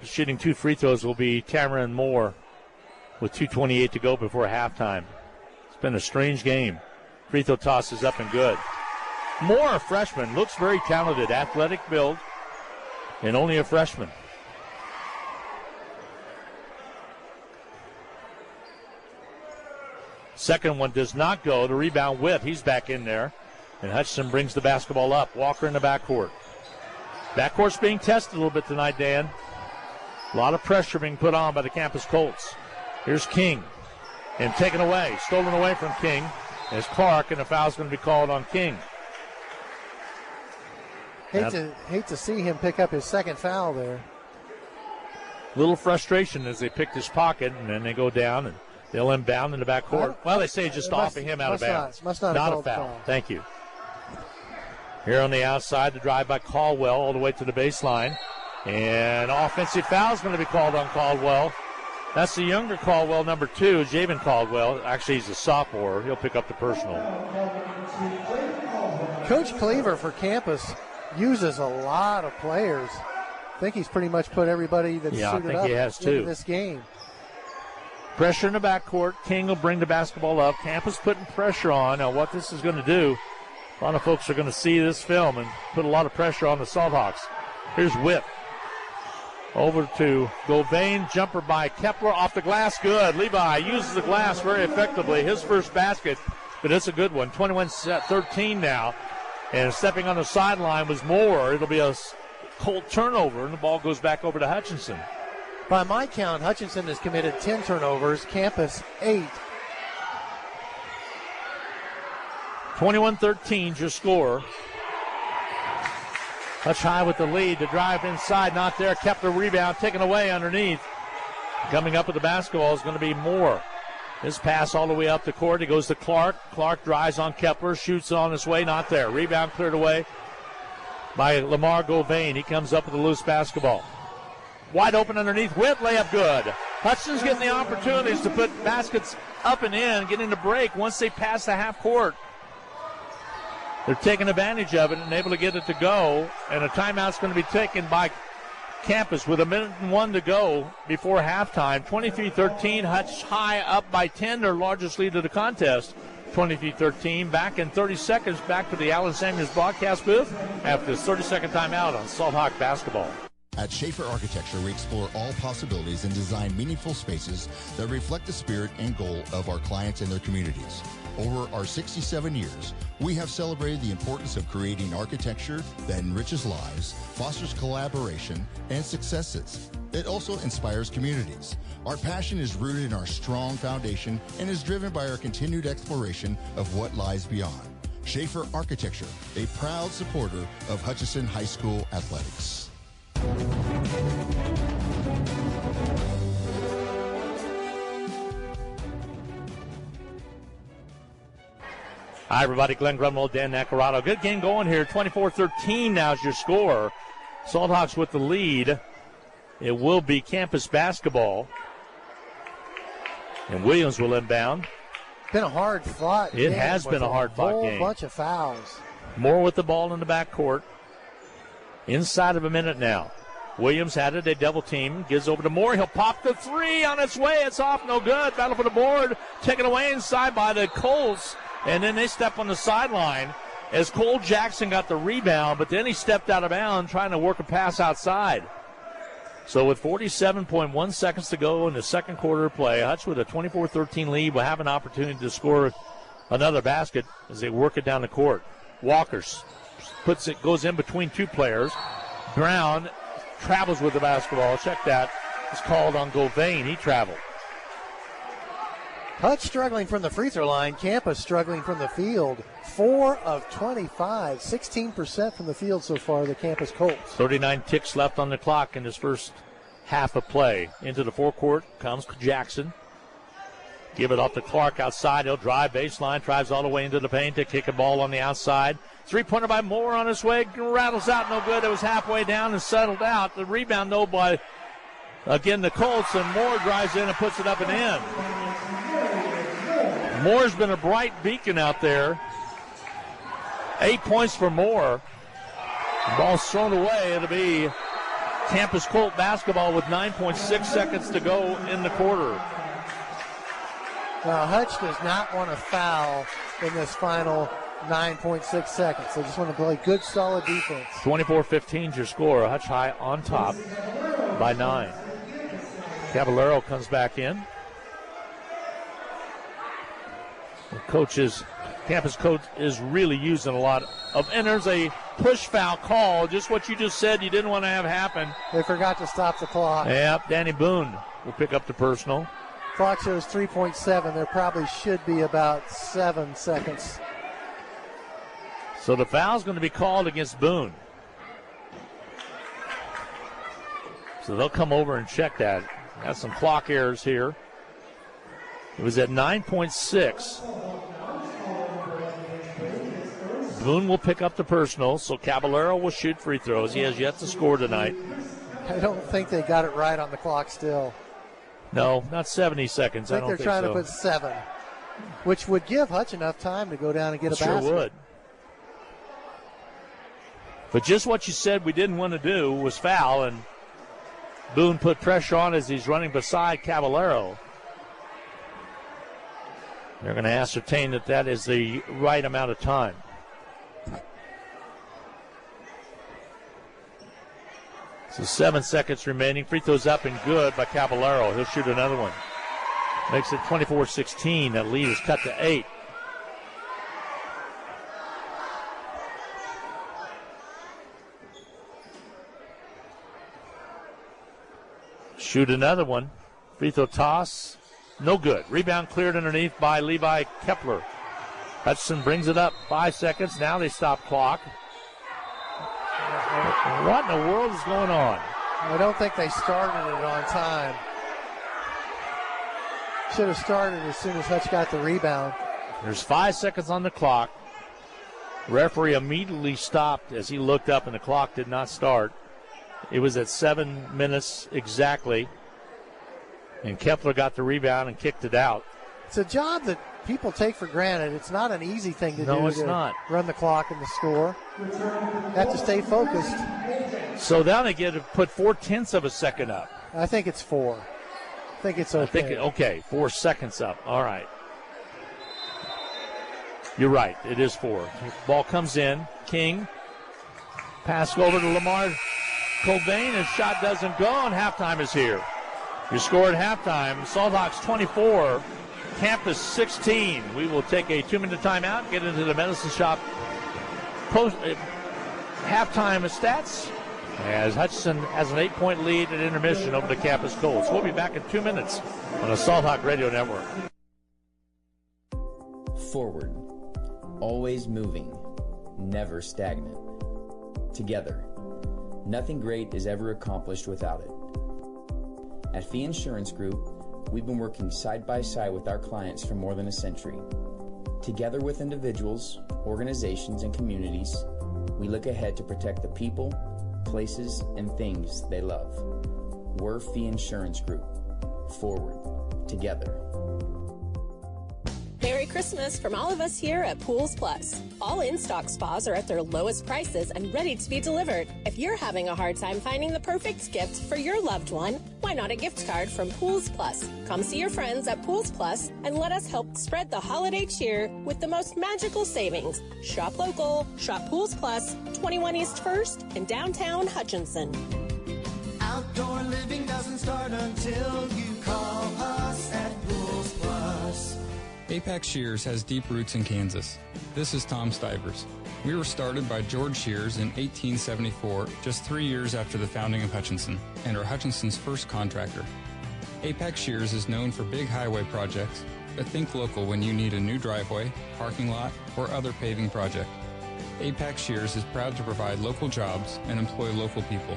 Speaker 2: Shooting 2 free throws will be Tamron Moore with 2:28 to go before halftime. It's been a strange game. Free throw toss is up and good. Moore, a freshman, looks very talented, athletic build, and only a freshman. Second one does not go. The rebound Witt. He's back in there. And Hutchinson brings the basketball up. Walker in the backcourt. Backcourt's being tested a little bit tonight, Dan. A lot of pressure being put on by the Campus Colts. Here's King. And taken away. Stolen away from King. As Clark, and a foul's going to be called on King.
Speaker 3: Hate to see him pick up his second foul there.
Speaker 2: Little frustration as they picked his pocket, and then they go down, and they'll inbound in the backcourt. Well, they say just offing him out of bounds.
Speaker 3: Not
Speaker 2: a foul. Thank you. Here on the outside, the drive by Caldwell all the way to the baseline. And offensive foul is going to be called on Caldwell. That's the younger Caldwell, number 2, Javen Caldwell. Actually, he's a sophomore. He'll pick up the personal.
Speaker 3: Coach Cleaver for Campus uses a lot of players. I think he's pretty much put everybody that's suited up into this game.
Speaker 2: Pressure in the backcourt. King will bring the basketball up. Campus putting pressure on. Now, what this is going to do, a lot of folks are going to see this film and put a lot of pressure on the Salt Hawks. Here's Whip. Over to Govain. Jumper by Kepler. Off the glass. Good. Levi uses the glass very effectively. His first basket, but it's a good one. 21-13 now. And stepping on the sideline was Moore. It'll be a Colt turnover, and the ball goes back over to Hutchinson.
Speaker 3: By my count, Hutchinson has committed 10 turnovers. Campus, 8.
Speaker 2: 21-13 your score. Hutch high with the lead. The drive inside, not there. Kepler rebound, taken away underneath. Coming up with the basketball is going to be Moore. His pass all the way up the court. He goes to Clark. Clark drives on Kepler, shoots on his way, not there. Rebound cleared away by Lamar Govain. He comes up with a loose basketball. Wide open underneath. Witt, layup good. Hutchinson's getting the opportunities to put baskets up and in, getting the break once they pass the half court. They're taking advantage of it and able to get it to go. And a timeout's going to be taken by Campus with 1:01 to go before halftime. 23-13. Hutch high up by 10, their largest lead of the contest. 23-13. Back in 30 seconds, back to the Allen Samuels broadcast booth after this 30-second timeout on Salt Hawk basketball.
Speaker 9: At Schaefer Architecture, we explore all possibilities and design meaningful spaces that reflect the spirit and goal of our clients and their communities. Over our 67 years, we have celebrated the importance of creating architecture that enriches lives, fosters collaboration, and successes. It also inspires communities. Our passion is rooted in our strong foundation and is driven by our continued exploration of what lies beyond. Schaefer Architecture, a proud supporter of Hutchinson High School athletics.
Speaker 2: Hi, everybody. Glenn Grunwald, Dan Nacarado. Good game going here. 24-13 now is your score. Salt Hawks with the lead. It will be campus basketball. And Williams will inbound.
Speaker 3: Been a hard fought game.
Speaker 2: It has been a hard fought game.
Speaker 3: A whole bunch of fouls.
Speaker 2: Moore with the ball in the backcourt. Inside of a minute now. Williams had it. They double team. Gives over to Moore. He'll pop the three on its way. It's off. No good. Battle for the board. Taken away inside by the Colts. And then they step on the sideline as Cole Jackson got the rebound, but then he stepped out of bounds trying to work a pass outside. So with 47.1 seconds to go in the second quarter of play, Hutch with a 24-13 lead will have an opportunity to score another basket as they work it down the court. Walkers goes in between two players. Brown travels with the basketball. Check that. It's called on Govain. He traveled.
Speaker 3: Hutch struggling from the free throw line. Campus struggling from the field. 4 of 25, 16% from the field so far, the Campus Colts.
Speaker 2: 39 ticks left on the clock in this first half of play. Into the forecourt comes Jackson. Give it off to Clark outside. He'll drive baseline, drives all the way into the paint to kick a ball on the outside. Three-pointer by Moore on his way. Rattles out, no good. It was halfway down and settled out. The rebound, though, by, again, the Colts, and Moore drives in and puts it up and in. Moore's been a bright beacon out there. 8 points for Moore. The ball's thrown away. It'll be Campus Colt basketball with 9.6 seconds to go in the quarter.
Speaker 3: Now, Hutch does not want to foul in this final 9.6 seconds. They just want to play good, solid defense.
Speaker 2: 24-15 is your score. Hutch High on top by 9. Caballero comes back in. Campus coach is really using a lot of, and there's a push foul call, just what you just said you didn't want to have happen.
Speaker 3: They forgot to stop the clock.
Speaker 2: Yep, Danny Boone will pick up the personal.
Speaker 3: Clock shows 3.7. There probably should be about 7 seconds.
Speaker 2: So the foul's going to be called against Boone. So they'll come over and check that. Got some clock errors here. It was at 9.6. Boone will pick up the personal, so Caballero will shoot free throws. He has yet to score tonight.
Speaker 3: I don't think they got it right on the clock still.
Speaker 2: No, not 70 seconds. I don't think so.
Speaker 3: They're trying to put 7, which would give Hutch enough time to go down and get a basket.
Speaker 2: Sure would. But just what you said we didn't want to do was foul, and Boone put pressure on as he's running beside Caballero. They're going to ascertain that that is the right amount of time. So 7 seconds remaining. Free throws up and good by Caballero. He'll shoot another one. Makes it 24-16. That lead is cut to 8. Shoot another one. Free throw toss. No good. Rebound cleared underneath by Levi Kepler. Hudson brings it up. 5 seconds. Now they stop clock. What in the world is going on?
Speaker 3: I don't think they started it on time. Should have started as soon as Hutch got the rebound.
Speaker 2: There's 5 seconds on the clock. Referee immediately stopped as he looked up and the clock did not start. It was at 7 minutes exactly. And Kepler got the rebound and kicked it out.
Speaker 3: It's a job that people take for granted. It's not an easy thing to do.
Speaker 2: No, it's not.
Speaker 3: Run the clock and the score. Have to stay focused.
Speaker 2: So now they get to put 0.4 of a second up.
Speaker 3: I think it's 4. I think it's okay.
Speaker 2: Okay, 4 seconds up. All right. You're right. It is 4. Ball comes in. King. Pass over to Lamar Colvain. His shot doesn't go, and halftime is here. Your score at halftime, Salt Hawks 24, Campus 16. We will take a 2-minute timeout, get into the medicine shop halftime stats as Hutchinson has an 8-point lead at intermission over the Campus Colts. We'll be back in 2 minutes on the Salt Hawk Radio Network.
Speaker 10: Forward, always moving, never stagnant. Together, nothing great is ever accomplished without it. At Fee Insurance Group, we've been working side by side with our clients for more than a century. Together with individuals, organizations, and communities, we look ahead to protect the people, places, and things they love. We're Fee Insurance Group. Forward. Together.
Speaker 11: Merry Christmas from all of us here at Pools Plus. All in-stock spas are at their lowest prices and ready to be delivered. If you're having a hard time finding the perfect gift for your loved one, why not a gift card from Pools Plus? Come see your friends at Pools Plus and let us help spread the holiday cheer with the most magical savings. Shop local, shop Pools Plus, 21 East 1st in downtown Hutchinson.
Speaker 12: Outdoor living doesn't start until you call us at Pools Plus.
Speaker 13: Apex Shears has deep roots in Kansas. This is Tom Stivers. We were started by George Shears in 1874, just 3 years after the founding of Hutchinson, and are Hutchinson's first contractor. Apex Shears is known for big highway projects, but think local when you need a new driveway, parking lot, or other paving project. Apex Shears is proud to provide local jobs and employ local people.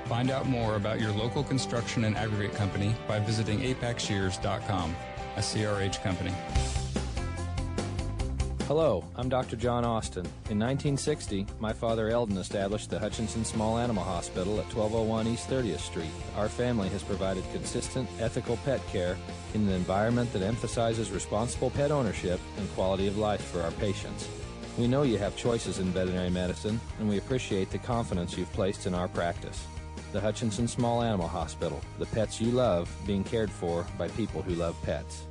Speaker 13: Find out more about your local construction and aggregate company by visiting apexshears.com, a CRH company.
Speaker 14: Hello, I'm Dr. John Austin. In 1960, my father Eldon established the Hutchinson Small Animal Hospital at 1201 East 30th Street. Our family has provided consistent, ethical pet care in an environment that emphasizes responsible pet ownership and quality of life for our patients. We know you have choices in veterinary medicine, and we appreciate the confidence you've placed in our practice. The Hutchinson Small Animal Hospital, the pets you love being cared for by people who love pets.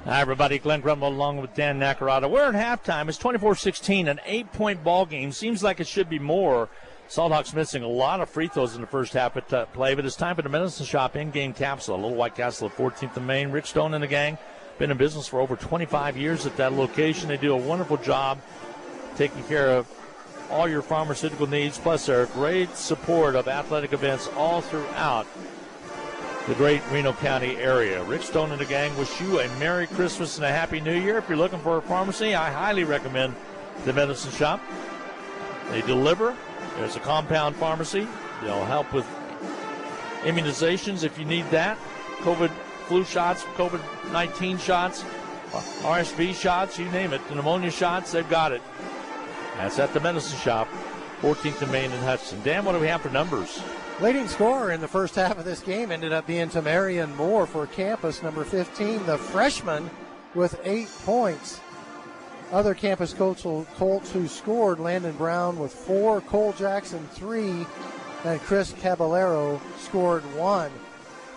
Speaker 2: Hi, everybody. Glenn Grumble along with Dan Nacarata. We're at halftime. It's 24-16, an 8-point ball game. Seems like it should be more. Salthawks missing a lot of free throws in the first half at play, but it's time for the Medicine Shop in-game capsule. Little White Castle at 14th and Main. Rich Stone and the gang been in business for over 25 years at that location. They do a wonderful job taking care of all your pharmaceutical needs, plus their great support of athletic events all throughout the great Reno County area. Rich Stone and the gang wish you a Merry Christmas and a Happy New Year. If you're looking for a pharmacy, I highly recommend the Medicine Shop. They deliver. There's a compound pharmacy. They'll help with immunizations if you need that. COVID flu shots, COVID-19 shots, RSV shots, you name it. The pneumonia shots, they've got it. That's at the Medicine Shop, 14th and Main in Hudson. Dan, what do we have for numbers?
Speaker 3: Leading scorer in the first half of this game ended up being Tamarian Moore for campus, number 15, the freshman, with 8 points. Other campus Colts who scored, Landon Brown with 4, Cole Jackson 3, and Chris Caballero scored 1.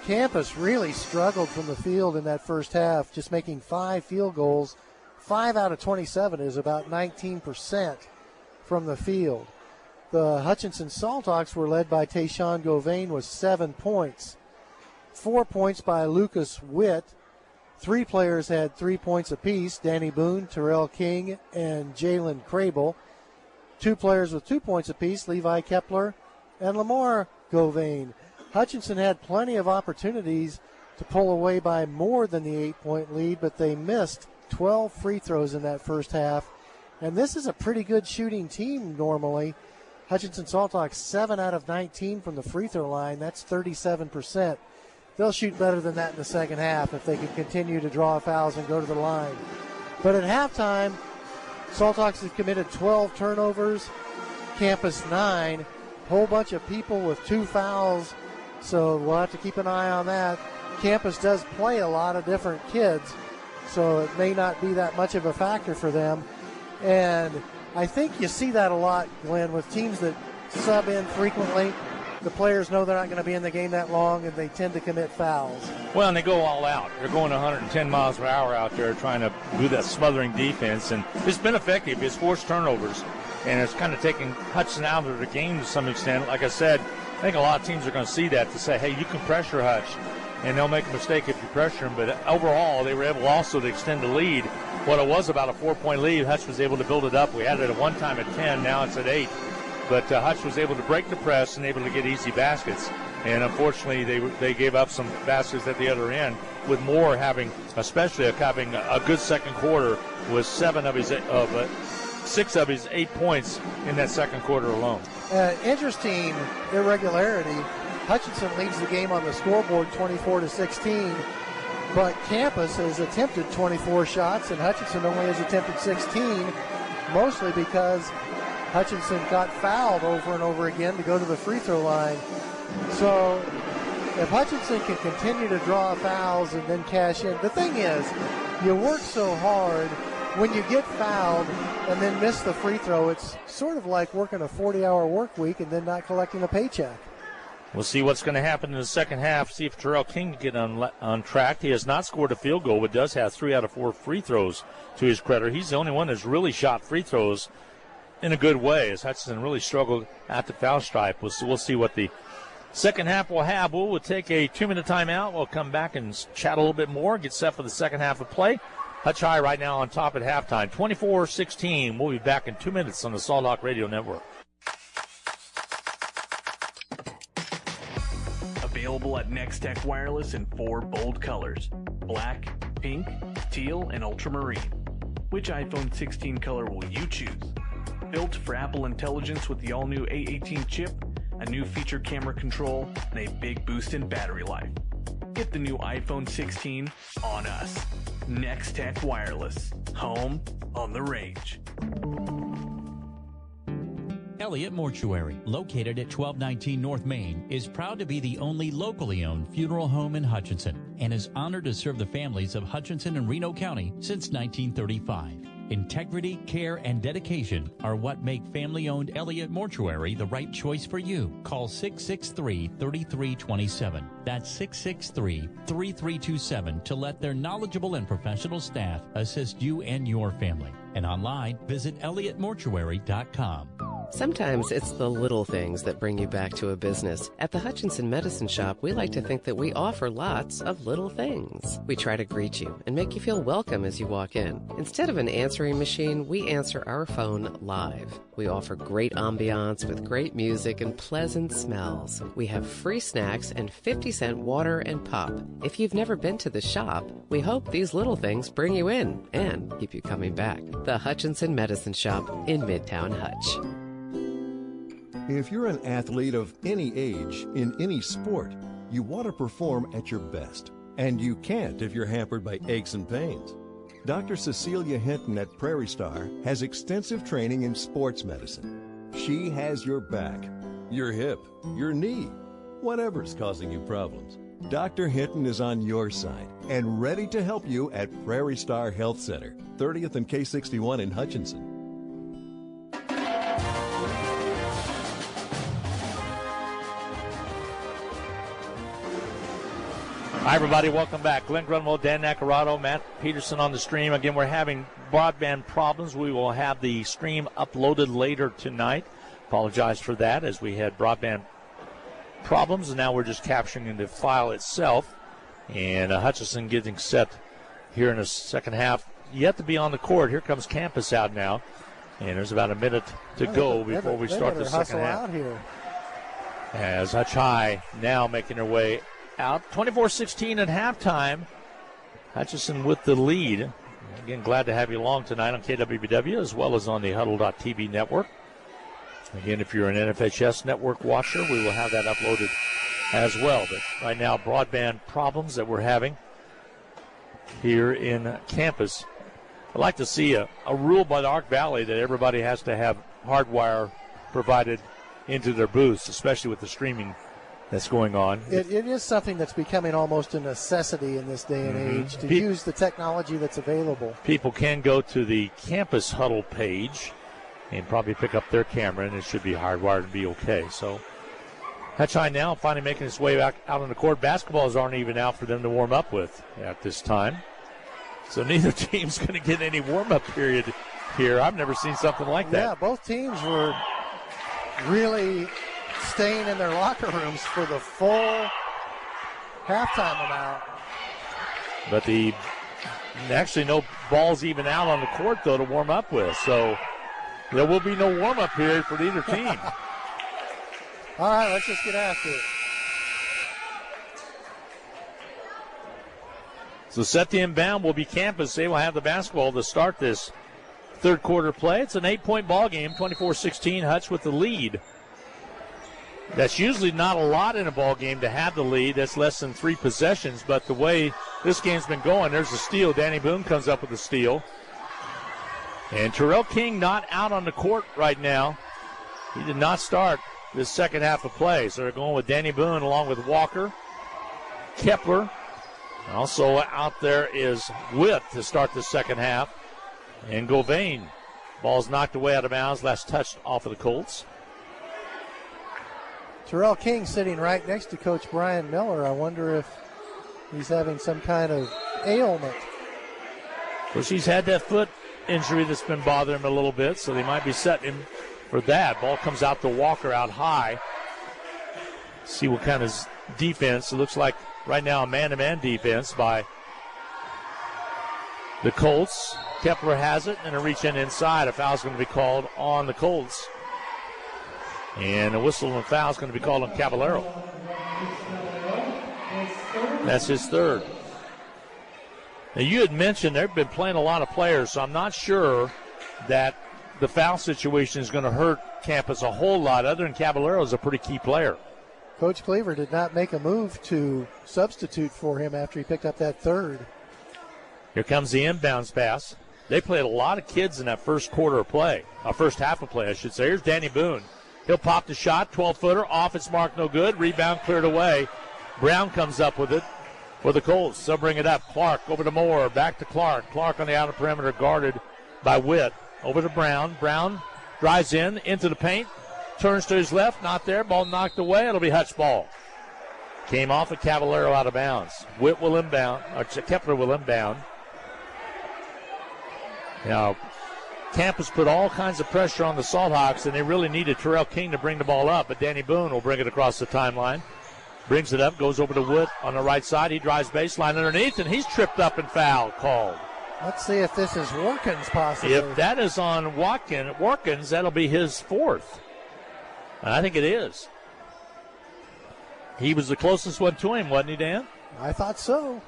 Speaker 3: Campus really struggled from the field in that first half, just making 5 field goals. 5 out of 27 is about 19% from the field. The Hutchinson Salthawks were led by Tayshawn Govain with 7 points. 4 points by Lucas Witt. 3 players had 3 points apiece, Danny Boone, Terrell King, and Jalen Crable. 2 players with 2 points apiece, Levi Kepler and Lamar Govain. Hutchinson had plenty of opportunities to pull away by more than the 8-point lead, but they missed 12 free throws in that first half. And this is a pretty good shooting team normally. Hutchinson Salthawks 7 out of 19 from the free throw line. That's 37%. They'll shoot better than that in the second half if they can continue to draw fouls and go to the line. But at halftime, Salthawks have committed 12 turnovers, campus 9, whole bunch of people with 2 fouls, so we'll have to keep an eye on that. Campus does play a lot of different kids, so it may not be that much of a factor for them. And I think you see that a lot, Glenn, with teams that sub in frequently. The players know they're not going to be in the game that long, and they tend to commit fouls.
Speaker 2: Well, and they go all out. They're going 110 miles per hour out there trying to do that smothering defense, and it's been effective. It's forced turnovers, and it's kind of taking Hudson out of the game to some extent. Like I said, I think a lot of teams are going to see that to say, hey, you can pressure Hutch, and they'll make a mistake if you pressure them. But overall, they were able also to extend the lead. What it was about a 4-point lead, Hutch was able to build it up. We had it at one time at 10, now it's at 8. But Hutch was able to break the press and able to get easy baskets. And unfortunately, they gave up some baskets at the other end, with Moore having a good second quarter with 7 of 6 of his 8 points in that second quarter alone.
Speaker 3: Interesting irregularity. Hutchinson leads the game on the scoreboard 24-16, but campus has attempted 24 shots and Hutchinson only has attempted 16, mostly because Hutchinson got fouled over and over again to go to the free throw line. So if Hutchinson can continue to draw fouls and then cash in, the thing is, you work so hard, when you get fouled and then miss the free throw, it's sort of like working a 40-hour work week and then not collecting a paycheck.
Speaker 2: We'll see what's going to happen in the second half. See if Terrell King can get on track. He has not scored a field goal, but does have 3 out of 4 free throws to his credit. He's the only one that's really shot free throws in a good way, as Hutchinson really struggled at the foul stripe. We'll see what the second half will have. We'll take a 2-minute timeout. We'll come back and chat a little bit more, get set for the second half of play. Hutch High right now on top at halftime, 24-16. We'll be back in 2 minutes on the Salt Hawk Radio Network.
Speaker 15: Available at Next Tech Wireless in 4 bold colors: black, pink, teal, and ultramarine. Which iPhone 16 color will you choose? Built for Apple Intelligence with the all-new A18 chip, a new featured camera control, and a big boost in battery life. Get the new iPhone 16 on us. Next Tech Wireless. Home on the range.
Speaker 16: Elliott Mortuary, located at 1219 North Main, is proud to be the only locally owned funeral home in Hutchinson and is honored to serve the families of Hutchinson and Reno County since 1935. Integrity, care, and dedication are what make family-owned Elliott Mortuary the right choice for you. Call 663-3327. That's 663-3327 to let their knowledgeable and professional staff assist you and your family. And online, visit elliottmortuary.com.
Speaker 17: Sometimes it's the little things that bring you back to a business. At the Hutchinson Medicine Shop, we like to think that we offer lots of little things. We try to greet you and make you feel welcome as you walk in. Instead of an answering machine, we answer our phone live. We offer great ambiance with great music and pleasant smells. We have free snacks and 50-cent water and pop. If you've never been to the shop, we hope these little things bring you in and keep you coming back. The Hutchinson Medicine Shop in Midtown Hutch.
Speaker 4: If you're an athlete of any age, in any sport, you want to perform at your best. And you can't if you're hampered by aches and pains. Dr. Cecilia Hinton at Prairie Star has extensive training in sports medicine. She has your back, your hip, your knee, whatever's causing you problems. Dr. Hinton is on your side and ready to help you at Prairie Star Health Center, 30th and K61 in Hutchinson.
Speaker 2: Hi, everybody. Welcome back. Glenn Grunwald, Dan Nacarado, Matt Peterson on the stream. Again, we're having broadband problems. We will have the stream uploaded later tonight. Apologize for that, as we had broadband problems, and now we're just capturing the file itself. And Hutchinson getting set here in the second half. Yet to be on the court. Here comes Campus out now. And there's about a minute to go before we start the second half.
Speaker 3: Out here.
Speaker 2: As Hutch High now making their way out. 24-16 at halftime. Hutchinson with the lead. Again, glad to have you along tonight on KWBW as well as on the Huddle.tv network. Again, if you're an NFHS network watcher, we will have that uploaded as well. But right now, broadband problems that we're having here in campus. I'd like to see a rule by the Ark Valley that everybody has to have hardwire provided into their booths, especially with the streaming that's going on.
Speaker 3: It is something that's becoming almost a necessity in this day and age to use the technology that's available.
Speaker 2: People can go to the campus huddle page and probably pick up their camera, and it should be hardwired and be okay. So Hutch High now finally making its way back out on the court. Basketballs aren't even out for them to warm up with at this time. So neither team's going to get any warm-up period here. I've never seen something like that.
Speaker 3: Yeah, both teams were really staying in their locker rooms for the full halftime amount.
Speaker 2: But actually no balls even out on the court, though, to warm up with. So there will be no warm-up period for either team.
Speaker 3: All right, let's just get after it.
Speaker 2: So set the inbound will be Campus. They will have the basketball to start this third quarter play. It's an 8-point ball game, 24-16, Hutch with the lead. That's usually not a lot in a ball game to have the lead. That's less than 3 possessions, but the way this game's been going, there's a steal. Danny Boone comes up with a steal. And Terrell King not out on the court right now. He did not start this second half of play. So they're going with Danny Boone along with Walker, Kepler. Also out there is Witt to start the second half. And Govain. Ball's knocked away out of bounds. Last touch off of the Colts.
Speaker 3: Terrell King sitting right next to Coach Brian Miller. I wonder if he's having some kind of ailment.
Speaker 2: Of course, he's had that foot injury that's been bothering him a little bit, so they might be setting him for that. Ball comes out to Walker out high. See what kind of defense. It looks like right now a man-to-man defense by the Colts. Kepler has it, and a reach in inside. A foul's going to be called on the Colts. And a whistle and a foul is going to be called on Caballero. That's his third. Now, you had mentioned they've been playing a lot of players, so I'm not sure that the foul situation is going to hurt Campus a whole lot, other than Caballero is a pretty key player.
Speaker 3: Coach Cleaver did not make a move to substitute for him after he picked up that third.
Speaker 2: Here comes the inbounds pass. They played a lot of kids in that first quarter of play, first half of play, I should say. Here's Danny Boone. He'll pop the shot, 12-footer, off its mark, no good. Rebound cleared away. Brown comes up with it for the Colts. They'll bring it up. Clark over to Moore, back to Clark. Clark on the outer perimeter, guarded by Witt. Over to Brown. Brown drives into the paint, turns to his left, not there. Ball knocked away. It'll be Hutch ball. Came off of Caballero out of bounds. Witt will inbound, or Kepler will inbound. Now, Campus put all kinds of pressure on the Salt Hawks, and they really needed Terrell King to bring the ball up, but Danny Boone will bring it across the timeline. Brings it up, goes over to Wood on the right side. He drives baseline underneath, and he's tripped up and foul called.
Speaker 3: Let's see if this is Warkins possibly.
Speaker 2: If that is on Warkins, that'll be his fourth. And I think it is. He was the closest one to him, wasn't he, Dan?
Speaker 3: I thought so.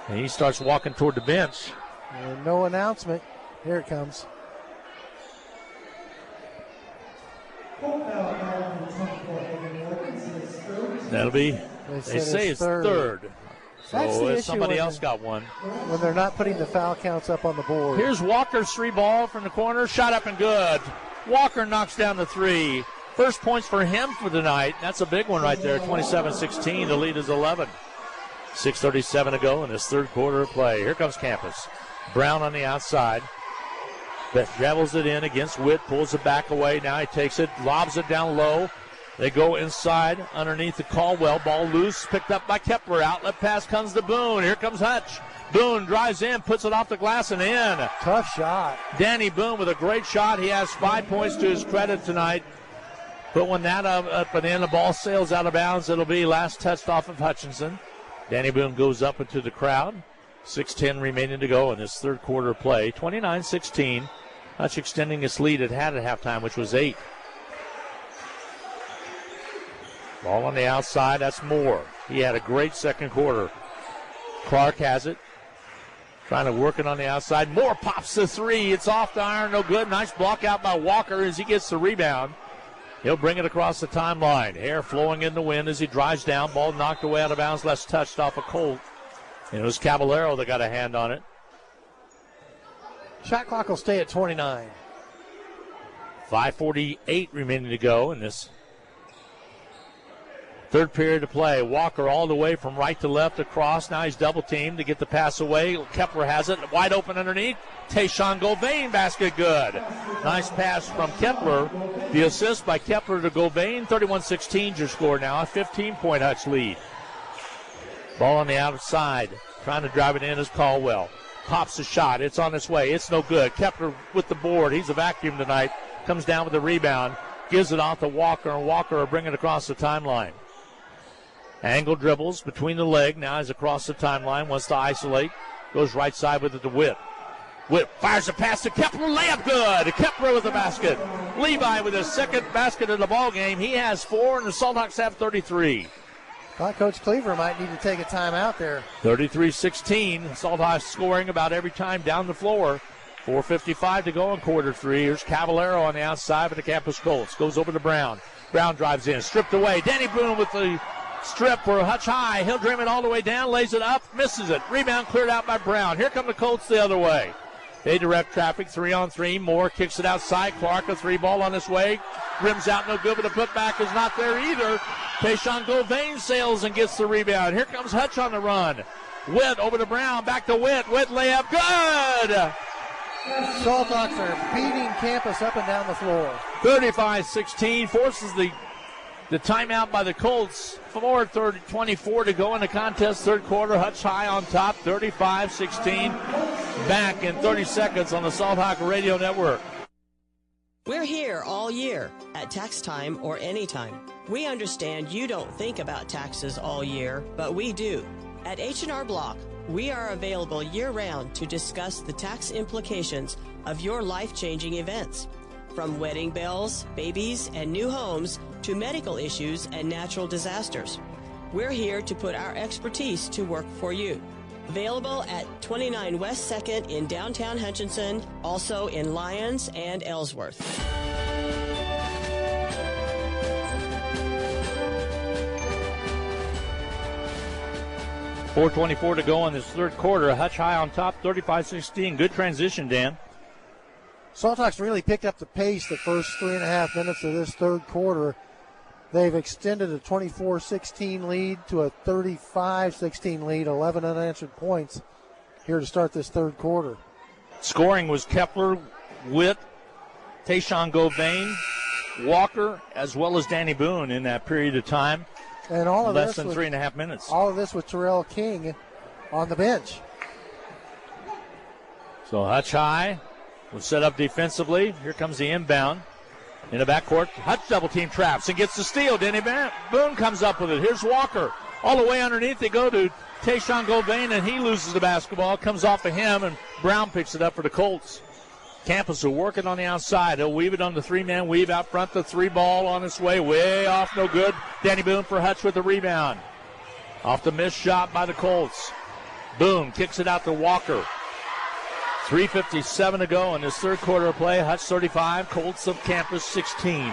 Speaker 2: And he starts walking toward the bench.
Speaker 3: And no announcement. Here it comes.
Speaker 2: That'll be, they say it's third. So if somebody else got one.
Speaker 3: When they're not putting the foul counts up on the board.
Speaker 2: Here's Walker's three ball from the corner. Shot up and good. Walker knocks down the three. First points for him for the night. That's a big one right there. 27-16. The lead is 11. 6:37 to go in this third quarter of play. Here comes Campus. Brown on the outside. Travels it in against Witt, pulls it back away. Now he takes it, lobs it down low. They go inside underneath the Caldwell. Ball loose, picked up by Kepler. Outlet pass comes to Boone. Here comes Hutch. Boone drives in, puts it off the glass and in.
Speaker 3: Tough shot.
Speaker 2: Danny Boone with a great shot. He has 5 points to his credit tonight. But when that up and in, the ball sails out of bounds. It'll be last touched off of Hutchinson. Danny Boone goes up into the crowd. 6:10 remaining to go in this third quarter of play. 29-16. Hutch extending his lead it had at halftime, which was 8. Ball on the outside. That's Moore. He had a great second quarter. Clark has it. Trying to work it on the outside. Moore pops the three. It's off the iron. No good. Nice block out by Walker as he gets the rebound. He'll bring it across the timeline. Hair flowing in the wind as he drives down. Ball knocked away out of bounds. Less touched off a Colt. And it was Caballero that got a hand on it.
Speaker 3: Shot clock will stay at 29.
Speaker 2: 5:48 remaining to go in this third period to play. Walker all the way from right to left across. Now he's double teamed to get the pass away. Kepler has it. Wide open underneath. Tayshawn Govain, basket good. Nice pass from Kepler. The assist by Kepler to Govain. 31-16 your score now. A 15-point Hutch lead. Ball on the outside. Trying to drive it in is Caldwell. Pops the shot. It's on its way. It's no good. Kepler with the board. He's a vacuum tonight. Comes down with the rebound. Gives it off to Walker, and Walker will bring it across the timeline. Angle dribbles between the leg. Now he's across the timeline. Wants to isolate. Goes right side with it to Witt. Witt fires a pass to Kepler. Layup good. Kepler with the basket. Levi with his second basket of the ball game. He has 4, and the Salt Hawks have 33.
Speaker 3: Thought Coach Cleaver might need to take a timeout there.
Speaker 2: 33-16. Salt Hawks scoring about every time down the floor. 4:55 to go in quarter three. Here's Cavallero on the outside for the Campus Colts. Goes over to Brown. Brown drives in, stripped away. Danny Boone with the strip for Hutch High. He'll dream it all the way down, lays it up, misses it. Rebound cleared out by Brown. Here come the Colts the other way. They direct traffic, 3-on-3. Moore kicks it outside. Clark, a three ball on his way. Rims out, no good, but the putback is not there either. Tayshawn Govain sails and gets the rebound. Here comes Hutch on the run. Witt over to Brown, back to Witt. Witt layup, good!
Speaker 3: Salthawks are beating Campus up and down the floor.
Speaker 2: 35-16 forces the timeout by the Colts. 4:24 to go in the contest, third quarter. Hutch High on top, 35-16. Back in 30 seconds on the Salt Hawk Radio Network.
Speaker 5: We're here all year at tax time or anytime. We understand you don't think about taxes all year, but we do. At H&R Block, we are available year-round to discuss the tax implications of your life-changing events. From wedding bells, babies, and new homes to medical issues and natural disasters. We're here to put our expertise to work for you. Available at 29 West 2nd in downtown Hutchinson, also in Lyons and Ellsworth.
Speaker 2: .424 to go in this third quarter. Hutch High on top, 35-16. Good transition, Dan.
Speaker 3: Salthawks really picked up the pace the first 3.5 minutes of this third quarter. They've extended a 24-16 lead to a 35-16 lead, 11 unanswered points here to start this third quarter.
Speaker 2: Scoring was Kepler, Witt, Tayshawn Govain, Walker, as well as Danny Boone in that period of time.
Speaker 3: And all of
Speaker 2: less
Speaker 3: this
Speaker 2: than 3.5 minutes.
Speaker 3: All of this with Terrell King on the bench.
Speaker 2: So Hutch High will set up defensively. Here comes the inbound. In the backcourt, Hutch double team traps and gets the steal. Danny Boone comes up with it. Here's Walker. All the way underneath they go to Tayshawn Govain, and he loses the basketball. Comes off of him, and Brown picks it up for the Colts. Campus are working on the outside. He'll weave it on the three-man weave out front. The three ball on its way. Way off, no good. Danny Boone for Hutch with the rebound. Off the missed shot by the Colts. Boone kicks it out to Walker. 3:57 to go in this third quarter of play. Hutch 35, Colts of Campus 16.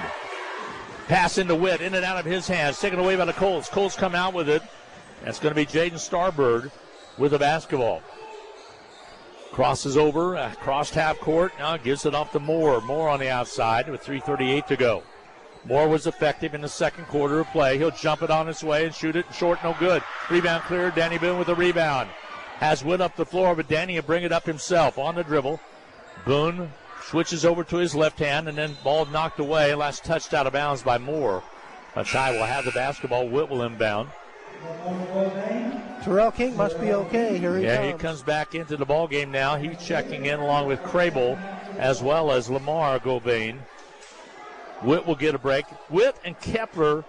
Speaker 2: Pass into Witt, in and out of his hands. Taken away by the Colts. Colts come out with it. That's going to be Jaden Starbird with the basketball. Crosses over, crossed half court. Now gives it off to Moore. Moore on the outside with 3:38 to go. Moore was effective in the second quarter of play. He'll jump it on his way and shoot it short, no good. Rebound cleared. Danny Boone with the rebound. Has Witt up the floor, but Danny will bring it up himself on the dribble. Boone switches over to his left hand, and then ball knocked away. Last touched out of bounds by Moore. Hutch High will have the basketball. Witt will inbound.
Speaker 3: Terrell King must be okay. Here he comes.
Speaker 2: He comes back into the ball game now. He's checking in along with Crable as well as Lamar Govain. Witt will get a break. Witt and Kepler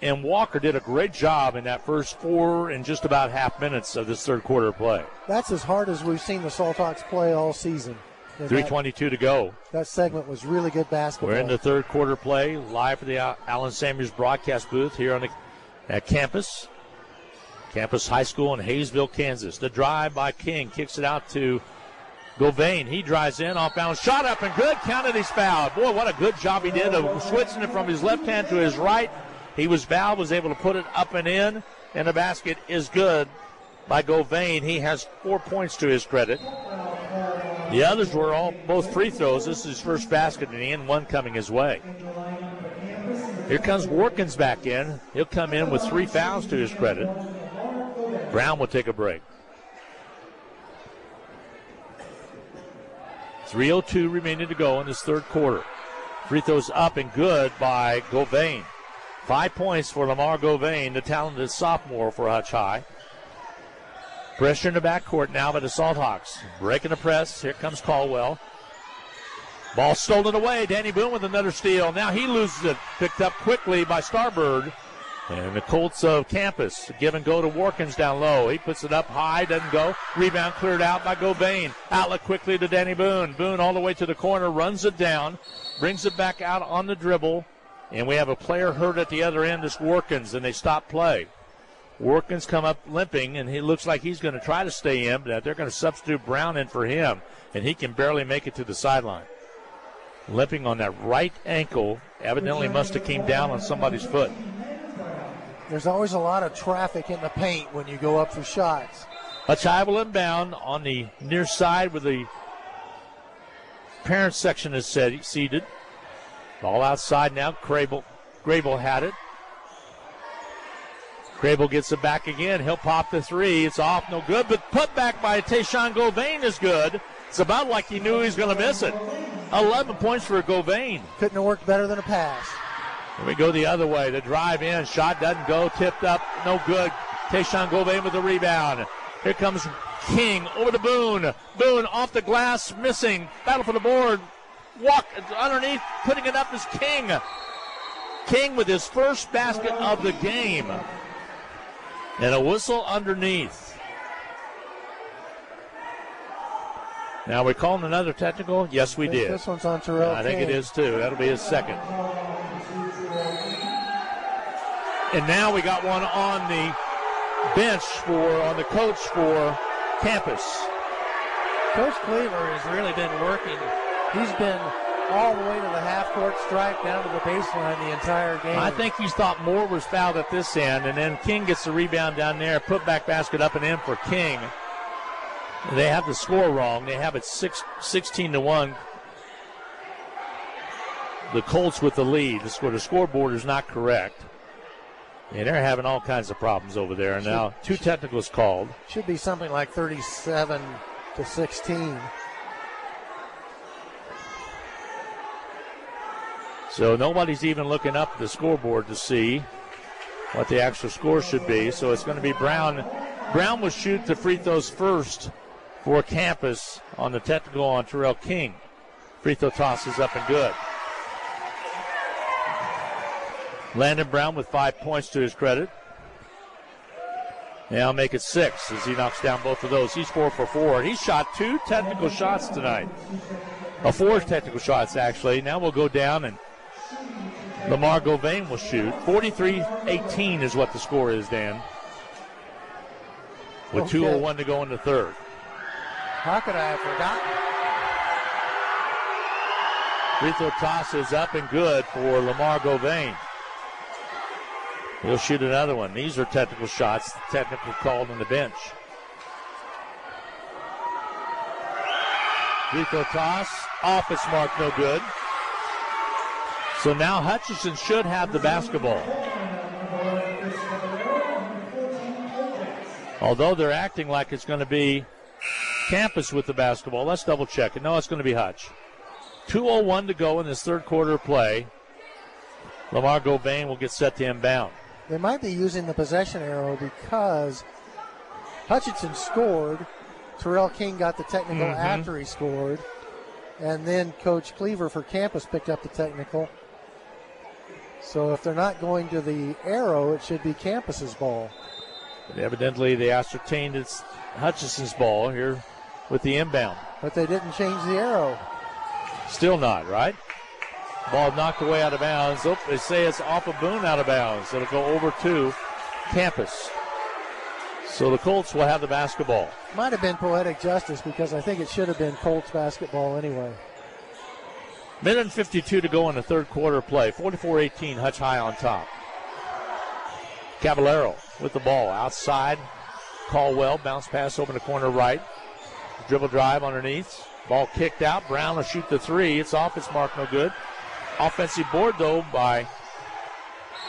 Speaker 2: and Walker did a great job in that first 4 and just about half minutes of this third quarter play.
Speaker 3: That's as hard as we've seen the Salthawks play all season.
Speaker 2: 3:22 to go.
Speaker 3: That segment was really good basketball.
Speaker 2: We're in the third quarter play, live for the Allen Samuels broadcast booth here at campus. Campus High School in Hayesville, Kansas. The drive by King kicks it out to Govain. He drives in, off balance, shot up and good. Counted, he's fouled. Boy, what a good job he did of switching it from his left hand to his right. He was fouled, was able to put it up and in, and the basket is good by Govain. He has 4 points to his credit. The others were both free throws. This is his first basket in the end, one coming his way. Here comes Workins back in. He'll come in with 3 fouls to his credit. Brown will take a break. 3:02 remaining to go in this third quarter. Free throws up and good by Govain. 5 points for Lamar Govain, the talented sophomore for Hutch High. Pressure in the backcourt now by the Salthawks. Breaking the press. Here comes Caldwell. Ball stolen away. Danny Boone with another steal. Now he loses it. Picked up quickly by Starbird. And the Colts of Campus give and go to Workins down low. He puts it up high, doesn't go. Rebound cleared out by Govain. Outlet quickly to Danny Boone. Boone all the way to the corner, runs it down, brings it back out on the dribble. And we have a player hurt at the other end, it's Workins, and they stop play. Workins come up limping, and he looks like he's going to try to stay in, but they're going to substitute Brown in for him, and he can barely make it to the sideline. Limping on that right ankle, evidently must have came down on somebody's foot.
Speaker 3: There's always a lot of traffic in the paint when you go up for shots.
Speaker 2: Hutch High will inbound on the near side where the parent section is seated. Ball outside now. Grable had it. Grable gets it back again. He'll pop the three. It's off, no good, but put back by Tayshawn Govain is good. It's about like he knew he was going to miss it. 11 points for Govain.
Speaker 3: Couldn't have worked better than a pass.
Speaker 2: Here we go the other way. The drive in. Shot doesn't go. Tipped up. No good. Tayshawn Govain with the rebound. Here comes King over to Boone. Boone off the glass. Missing. Battle for the board. Walk underneath. Putting it up is King. King with his first basket of the game. And a whistle underneath. Now, we're calling another technical? Yes, we did.
Speaker 3: This one's on Terrell King.
Speaker 2: I think it is, too. That'll be his second. And now we got one on the bench on the coach for Campus.
Speaker 3: Coach Cleaver has really been working. He's been all the way to the half-court stripe down to the baseline the entire game.
Speaker 2: I think he thought Moore was fouled at this end, and then King gets the rebound down there, put back basket up and in for King. They have the score wrong. They have it 16-1. The Colts with the lead. The scoreboard is not correct. And they're having all kinds of problems over there. And now 2 technicals called.
Speaker 3: Should be something like 37-16.
Speaker 2: So nobody's even looking up the scoreboard to see what the actual score should be. So it's going to be Brown. Brown will shoot the free throws first for Campus on the technical on Terrell King. Free throw toss is up and good. Landon Brown with 5 points to his credit. Now make it 6 as he knocks down both of those. He's 4 for 4. He shot 2 technical shots tonight. 4 technical shots, actually. Now we'll go down and Lamar Govain will shoot. 43-18 is what the score is, Dan. With 2:01 to go in the third.
Speaker 3: How could I have forgotten?
Speaker 2: Free throw toss is up and good for Lamar Govain. He'll shoot another one. These are technical shots. Technical called on the bench. Free throw toss. Off its mark, no good. So now Hutchinson should have the basketball. Although they're acting like it's going to be Campus with the basketball. Let's double check it. No, it's going to be Hutch. 2:01 to go in this third quarter of play. Lamar Govain will get set to inbound.
Speaker 3: They might be using the possession arrow because Hutchinson scored. Terrell King got the technical after he scored. And then Coach Cleaver for Campus picked up the technical. So if they're not going to the arrow, it should be Campus's ball.
Speaker 2: But evidently they ascertained it's Hutchinson's ball here with the inbound.
Speaker 3: But they didn't change the arrow.
Speaker 2: Still not, right? Ball knocked away out of bounds. Oh, they say it's off of Boone out of bounds. It'll go over to Campus. So the Colts will have the basketball.
Speaker 3: Might have been poetic justice because I think it should have been Colts basketball anyway.
Speaker 2: Minute and 52 to go in the third quarter of play. 44-18, Hutch High on top. Caballero with the ball outside. Caldwell, bounce pass over the corner right. Dribble drive underneath. Ball kicked out. Brown will shoot the three. It's off its mark, no good. Offensive board, though, by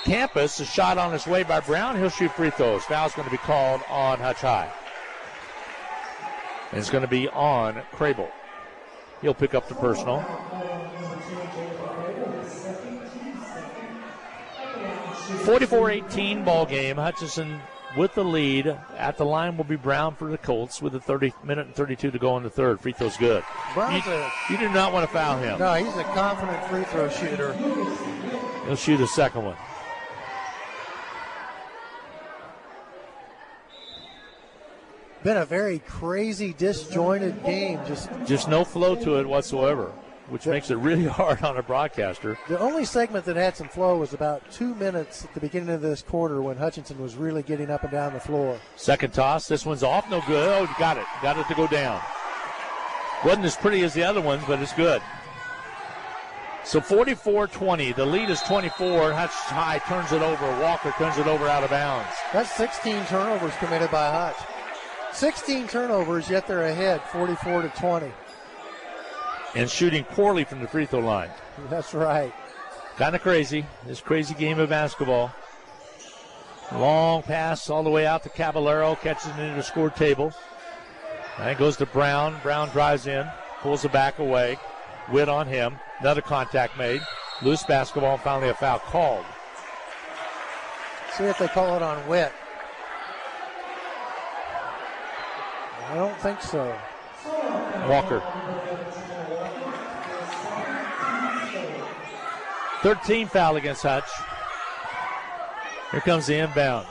Speaker 2: Campus. A shot on its way by Brown. He'll shoot free throws. Foul's going to be called on Hutch High. And it's going to be on Crable. He'll pick up the personal. .44-18 ball game. Hutchinson with the lead. At the line will be Brown for the Colts with a minute and 32 to go in the third. Free throw's good. You do not want to foul him.
Speaker 3: No, he's a confident free throw shooter.
Speaker 2: He'll shoot a second one.
Speaker 3: Been a very crazy, disjointed game.
Speaker 2: Just no flow to it whatsoever. which makes it really hard on a broadcaster.
Speaker 3: The only segment that had some flow was about 2 minutes at the beginning of this quarter when Hutchinson was really getting up and down the floor.
Speaker 2: Second toss. This one's off. No good. Oh, got it. Got it to go down. Wasn't as pretty as the other ones, but it's good. So 44-20. The lead is 24. Hutch High turns it over. Walker turns it over out of bounds.
Speaker 3: That's 16 turnovers committed by Hutch. 16 turnovers, yet they're ahead, 44-20.
Speaker 2: And shooting poorly from the free throw line.
Speaker 3: That's right.
Speaker 2: Kind of crazy. This crazy game of basketball. Long pass all the way out to Caballero. Catches it into the score table. And it goes to Brown. Brown drives in. Pulls it back away. Witt on him. Another contact made. Loose basketball and finally a foul called.
Speaker 3: See if they call it on Witt. I don't think so.
Speaker 2: Walker. 13 foul against Hutch. Here comes the inbound.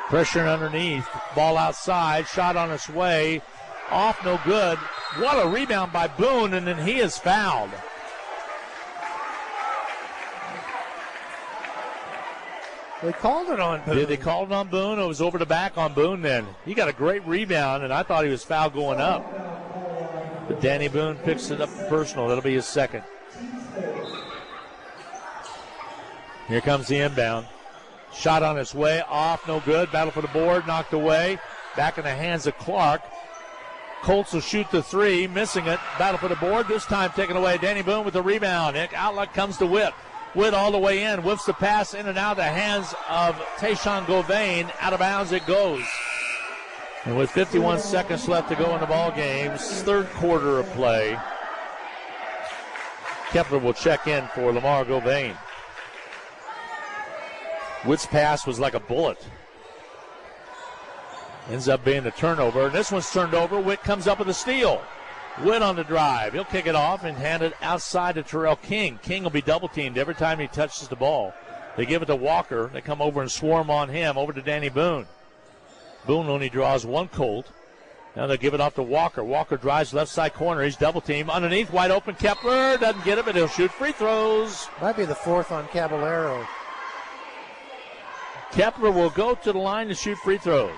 Speaker 2: Pressure underneath. Ball outside. Shot on its way. Off, no good. What a rebound by Boone, and then he is fouled.
Speaker 3: They called it on Boone.
Speaker 2: Did they call it on Boone? It was over the back on Boone then. He got a great rebound, and I thought he was fouled going up. But Danny Boone picks it up personal. That'll be his second. Here comes the inbound. Shot on its way. Off, no good. Battle for the board. Knocked away. Back in the hands of Clark. Colts will shoot the three. Missing it. Battle for the board. This time taken away. Danny Boone with the rebound. Outlet comes to Witt. Witt all the way in. Whips the pass in and out of the hands of Tayshawn Govain. Out of bounds it goes. And with 51 seconds left to go in the ball game, third quarter of play, Kepler will check in for Lamar Govain. Witt's pass was like a bullet. Ends up being a turnover. And this one's turned over. Witt comes up with a steal. Witt on the drive. He'll kick it off and hand it outside to Terrell King. King will be double-teamed every time he touches the ball. They give it to Walker. They come over and swarm on him. Over to Danny Boone. Boone only draws one Colt. Now they give it off to Walker. Walker drives left side corner. He's double-teamed. Underneath, wide open. Kepler doesn't get it, but he'll shoot free throws.
Speaker 3: Might be the fourth on Caballero.
Speaker 2: Kepler will go to the line to shoot free throws.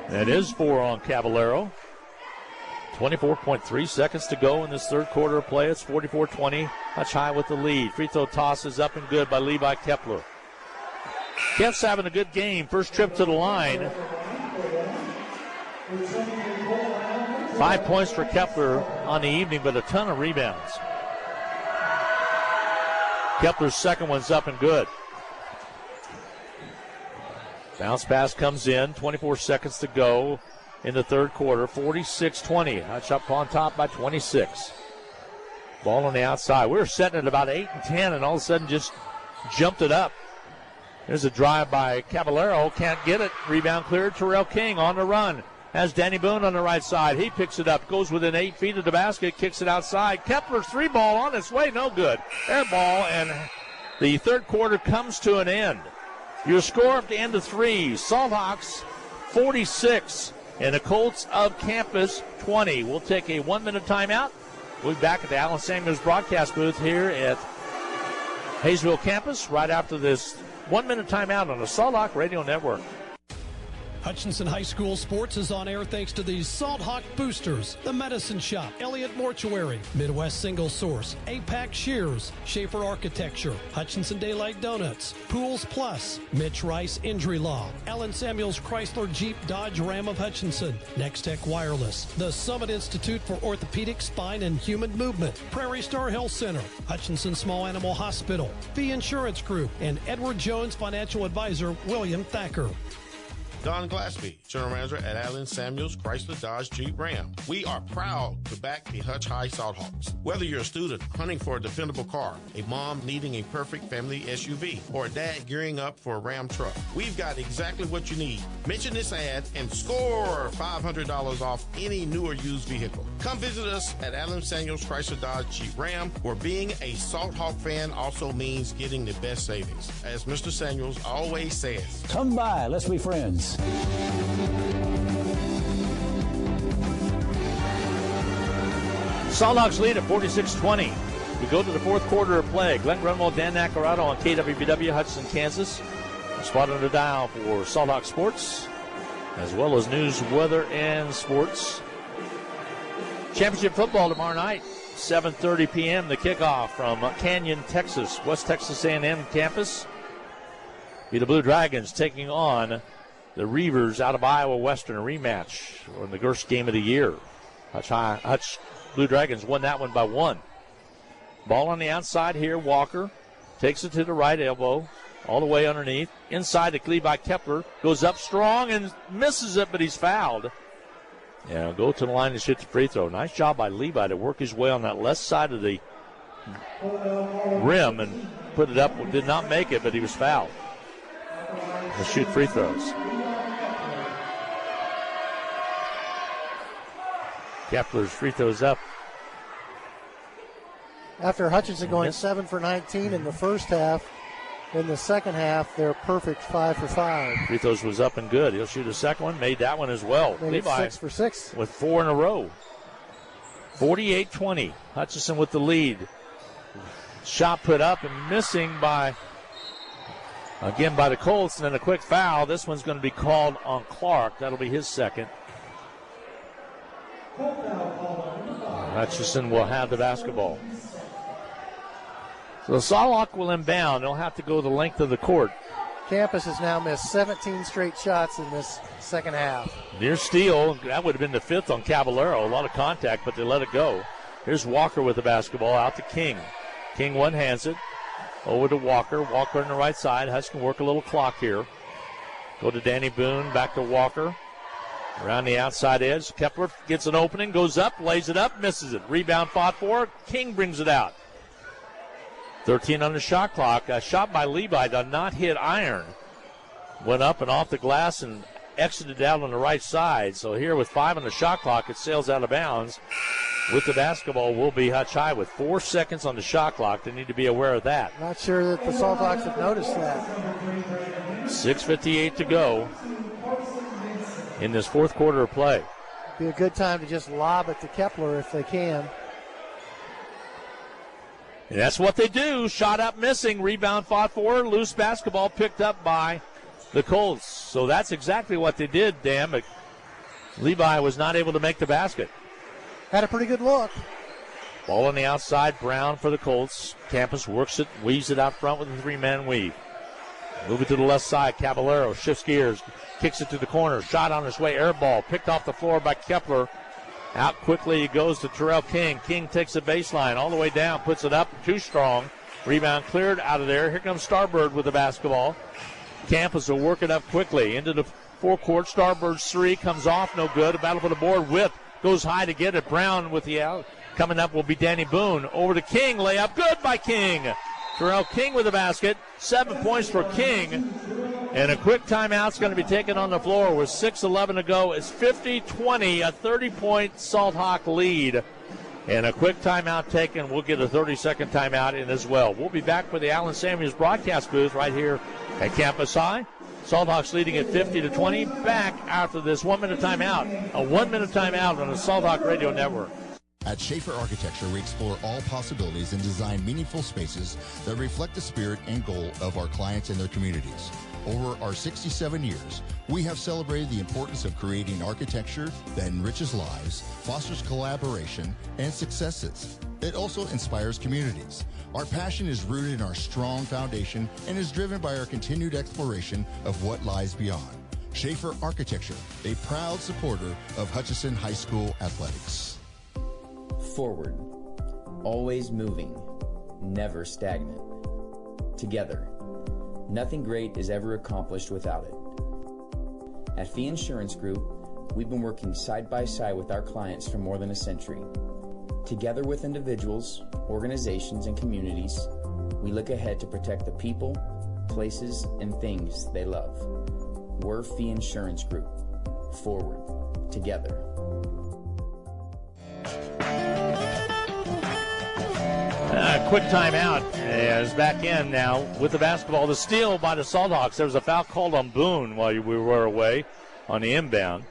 Speaker 2: That is 4 on Caballero. 24.3 seconds to go in this third quarter of play. It's 44-20. Hutch High with the lead. Free throw toss is up and good by Levi Kepler. Kep's having a good game. First trip to the line. 5 points for Kepler on the evening, but a ton of rebounds. Kepler's second one's up and good. Bounce pass comes in. 24 seconds to go in the third quarter. 46-20. Hutch up on top by 26. Ball on the outside. We were setting at about 8 and 10, and all of a sudden just jumped it up. There's a drive by Caballero. Can't get it. Rebound cleared. Terrell King on the run. Has Danny Boone on the right side. He picks it up. Goes within 8 feet of the basket. Kicks it outside. Kepler's three ball on its way. No good. Air ball, and the third quarter comes to an end. Your score at the end of three. Salt Hawks 46 and the Colts of Campus 20. We'll take a 1 minute timeout. We'll be back at the Allen Samuels broadcast booth here at Hayesville campus right after this 1 minute timeout on the Salt Hawk Radio Network.
Speaker 6: Hutchinson High School Sports is on air thanks to the Salt Hawk Boosters, the Medicine Shop, Elliott Mortuary, Midwest Single Source, APAC Shears, Schaefer Architecture, Hutchinson Daylight Donuts, Pools Plus, Mitch Rice Injury Law, Allen Samuels Chrysler Jeep Dodge Ram of Hutchinson, Next Tech Wireless, the Summit Institute for Orthopedic, Spine, and Human Movement, Prairie Star Health Center, Hutchinson Small Animal Hospital, Fee Insurance Group, and Edward Jones Financial Advisor William Thacker.
Speaker 7: Don Glaspie, General Manager at Allen Samuels Chrysler Dodge Jeep Ram. We are proud to back the Hutch High Salt Hawks. Whether you're a student hunting for a dependable car, a mom needing a perfect family SUV, or a dad gearing up for a Ram truck, we've got exactly what you need. Mention this ad and score $500 off any new or used vehicle. Come visit us at Allen Samuels Chrysler Dodge Jeep Ram, where being a Salt Hawk fan also means getting the best savings. As Mr. Samuels always says,
Speaker 8: come by, let's be friends.
Speaker 2: Salthawks lead at 46-20. We go to the fourth quarter of play. Glenn Grunwald, Dan Nacarado on KWBW, Hudson, Kansas. Spot on the dial for Salthawk Sports, as well as news, weather, and sports. Championship football tomorrow night, 7:30 p.m. The kickoff from Canyon, Texas, West Texas A&M campus. Be the Blue Dragons taking on the Reavers out of Iowa Western, a rematch on the first game of the year. Hutch Blue Dragons won that one by 1. Ball on the outside here. Walker takes it to the right elbow, all the way underneath. Inside to Levi Kepler. Goes up strong and misses it, but he's fouled. Yeah, go to the line and shoot the free throw. Nice job by Levi to work his way on that left side of the rim and put it up. Did not make it, but he was fouled. Let's shoot free throws. Kepler's free throws up.
Speaker 3: After Hutchinson going 7 for 19 in the first half, in the second half, they're perfect 5 for 5.
Speaker 2: Free throws was up and good. He'll shoot a second one. Made that one as well.
Speaker 3: Levi 6 for 6.
Speaker 2: With 4 in a row. 48-20. Hutchinson with the lead. Shot put up and missing by the Colts. And then a quick foul. This one's going to be called on Clark. That'll be his second. Hutchinson will have the basketball. So Salthawk will inbound. They'll have to go the length of the court.
Speaker 3: Campus has now missed 17 straight shots in this second half.
Speaker 2: Near steal. That would have been the 5th on Caballero. A lot of contact, but they let it go. Here's Walker with the basketball out to King. King one-hands it. Over to Walker. Walker on the right side. Hutch can work a little clock here. Go to Danny Boone. Back to Walker. Around the outside edge. Kepler gets an opening. Goes up. Lays it up. Misses it. Rebound fought for. King brings it out. 13 on the shot clock. A shot by Levi did not hit iron. Went up and off the glass and exited out on the right side. So here with 5 on the shot clock, it sails out of bounds. With the basketball will be Hutch High with 4 seconds on the shot clock. They need to be aware of that.
Speaker 3: Not sure that the Salthawks have noticed that.
Speaker 2: 6:58 to go in this fourth quarter of play.
Speaker 3: Be a good time to just lob it to Kepler if they can.
Speaker 2: And that's what they do. Shot up, missing. Rebound fought for. Loose basketball picked up by the Colts. So that's exactly what they did, Dan. But Levi was not able to make the basket.
Speaker 3: Had a pretty good look.
Speaker 2: Ball on the outside. Brown for the Colts. Campus works it, weaves it out front with a 3-man weave. Move it to the left side. Caballero shifts gears. Kicks it to the corner. Shot on his way. Air ball. Picked off the floor by Kepler. Out quickly he goes to Terrell King. King takes the baseline all the way down, puts it up, too strong. Rebound cleared out of there. Here comes Starbird with the basketball. Campus will work it up quickly into the forecourt. Starbird's 3 comes off, no good. A battle for the board. Whip goes high to get it. Brown with the out. Coming up will be Danny Boone. Over to King. Layup good by King. Terrell King with the basket. 7 points for King. And a quick timeout's going to be taken on the floor with 6:11 to go. It's 50-20, a 30-point Salthawk lead. And a quick timeout taken. We'll get a 30-second timeout in as well. We'll be back with the Allen Samuels broadcast booth right here at Campus High. Salthawks leading at 50-20. Back after this 1-minute timeout. A 1-minute timeout on the Salthawk Radio Network.
Speaker 9: At Schaefer Architecture, we explore all possibilities and design meaningful spaces that reflect the spirit and goal of our clients and their communities. Over our 67 years, we have celebrated the importance of creating architecture that enriches lives, fosters collaboration, and successes. It also inspires communities. Our passion is rooted in our strong foundation and is driven by our continued exploration of what lies beyond. Schaefer Architecture, a proud supporter of Hutchinson High School athletics.
Speaker 10: Forward, always moving, never stagnant. Together, nothing great is ever accomplished without it. At Fee Insurance Group, we've been working side by side with our clients for more than a century. Together with individuals, organizations, and communities, we look ahead to protect the people, places, and things they love. We're Fee Insurance Group. Forward, together.
Speaker 2: Quick timeout is back in now with the basketball. The steal by the Salthawks. There was a foul called on Boone while we were away on the inbound.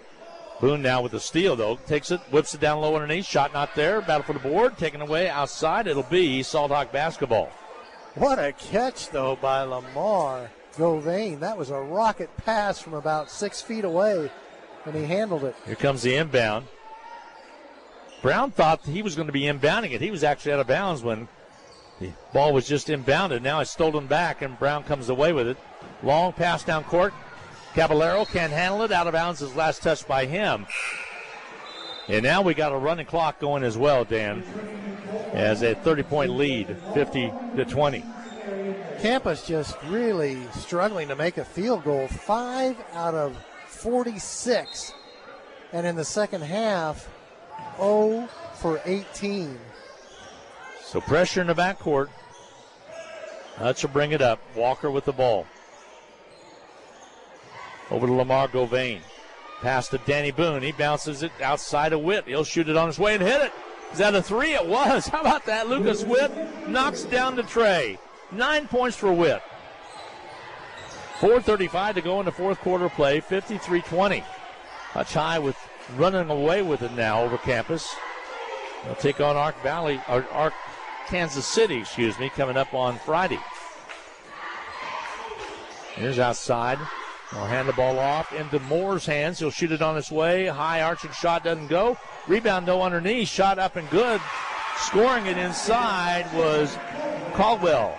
Speaker 2: Boone now with the steal, though. Takes it, whips it down low underneath. Shot not there. Battle for the board. Taken away outside. It'll be Salt Hawk basketball.
Speaker 3: What a catch, though, by Lamar Govain. That was a rocket pass from about 6 feet away, and he handled it.
Speaker 2: Here comes the inbound. Brown thought he was going to be inbounding it. He was actually out of bounds when the ball was just inbounded. Now it's stolen back, and Brown comes away with it. Long pass down court. Caballero can't handle it. Out of bounds is last touch by him. And now we got a running clock going as well, Dan, as a 30-point lead, 50-20.
Speaker 3: Campus just really struggling to make a field goal. 5 out of 46. And in the second half, 0 for 18.
Speaker 2: So pressure in the backcourt. Hutch will bring it up. Walker with the ball. Over to Lamar Govain. Pass to Danny Boone. He bounces it outside of Witt. He'll shoot it on his way and hit it. Is that a three? It was. How about that? Lucas Witt knocks down the tray. 9 points for Witt. 4:35 to go in the fourth quarter play. 53-20. Hutch High with running away with it now over campus. They'll take on Kansas City, coming up on Friday. Here's outside. They'll hand the ball off into Moore's hands. He'll shoot it on his way. High arching shot doesn't go. Rebound, though, underneath. Shot up and good. Scoring it inside was Caldwell.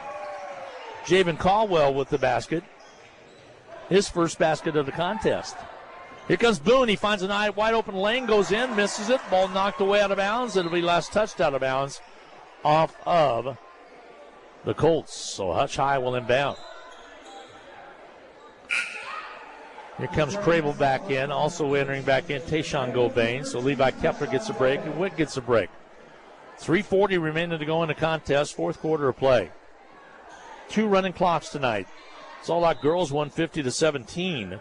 Speaker 2: Javen Caldwell with the basket. His first basket of the contest. Here comes Boone. He finds a wide open lane, goes in, misses it. Ball knocked away out of bounds. It'll be last touched out of bounds off of the Colts. So Hutch High will inbound. Here comes Crable back in. Also entering back in, Tayshawn Govain. So Levi Kepler gets a break, and Witt gets a break. 3:40 remaining to go in the contest, fourth quarter of play. 2 running clocks tonight. Salt Hawk girls 150-17.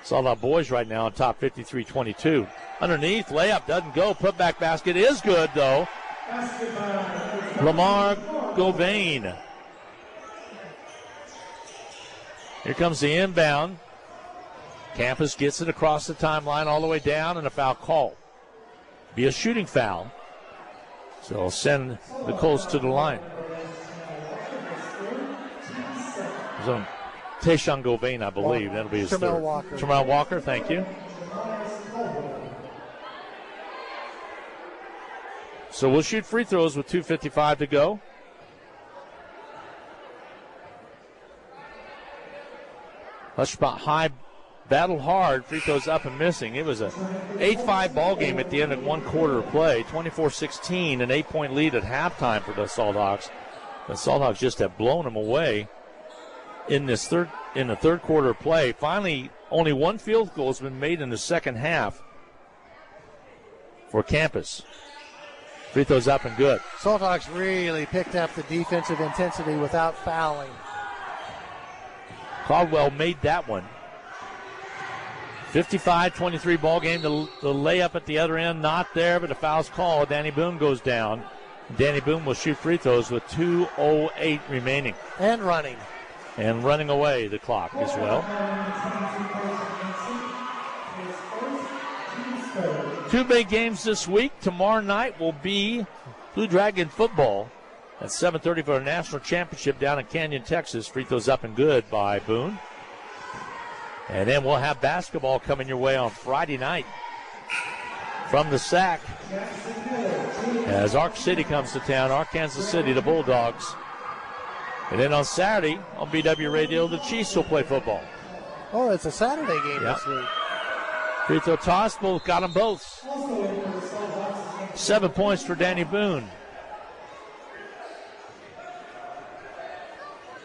Speaker 2: Salt Hawk boys right now on top 53-22. Underneath, layup doesn't go. Putback basket is good, though. Lamar Govain. Here comes the inbound. Campus gets it across the timeline all the way down, and a foul call. Be a shooting foul. So it'll send the Colts to the line. So Tayshawn Govain, I believe. That'll be his third.
Speaker 3: Walker.
Speaker 2: Termel Walker, thank you. So we'll shoot free throws with 2:55 to go. Hutch High battled hard. Free throws up and missing. It was a 8-5 ball game at the end of one quarter of play. 24-16, an 8-point lead at halftime for the Salt Hawks. The Salt Hawks just have blown them away in the third quarter of play. Finally, only one field goal has been made in the second half for campus. Free throws up and good.
Speaker 3: Salt Hawks really picked up the defensive intensity without fouling.
Speaker 2: Caldwell made that one. 55-23 ball game. The layup at the other end, not there, but a foul's called. Danny Boone goes down. Danny Boone will shoot free throws with 2:08 remaining.
Speaker 3: And running.
Speaker 2: And running away the clock as well. 2 big games this week. Tomorrow night will be Blue Dragon football at 7:30 for a national championship down in Canyon, Texas. Free throws up and good by Boone. And then we'll have basketball coming your way on Friday night from the SAC as Ark City comes to town. Arkansas City, the Bulldogs. And then on Saturday on BW Radio, the Chiefs will play football.
Speaker 3: Oh, it's a Saturday game this week.
Speaker 2: Free throw toss, both got them both. 7 points for Danny Boone.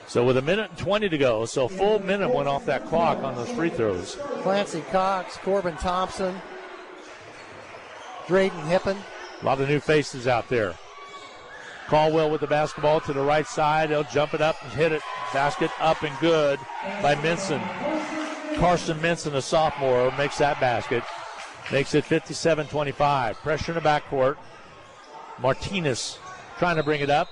Speaker 2: So with 1:20 to go, so a full minute went off that clock on those free throws.
Speaker 3: Clancy Cox, Corbin Thompson, Drayden Hippen.
Speaker 2: A lot of new faces out there. Caldwell with the basketball to the right side. They'll jump it up and hit it. Basket up and good by Minson. Carson Minson, a sophomore, makes that basket. Makes it 57-25. Pressure in the backcourt. Martinez trying to bring it up.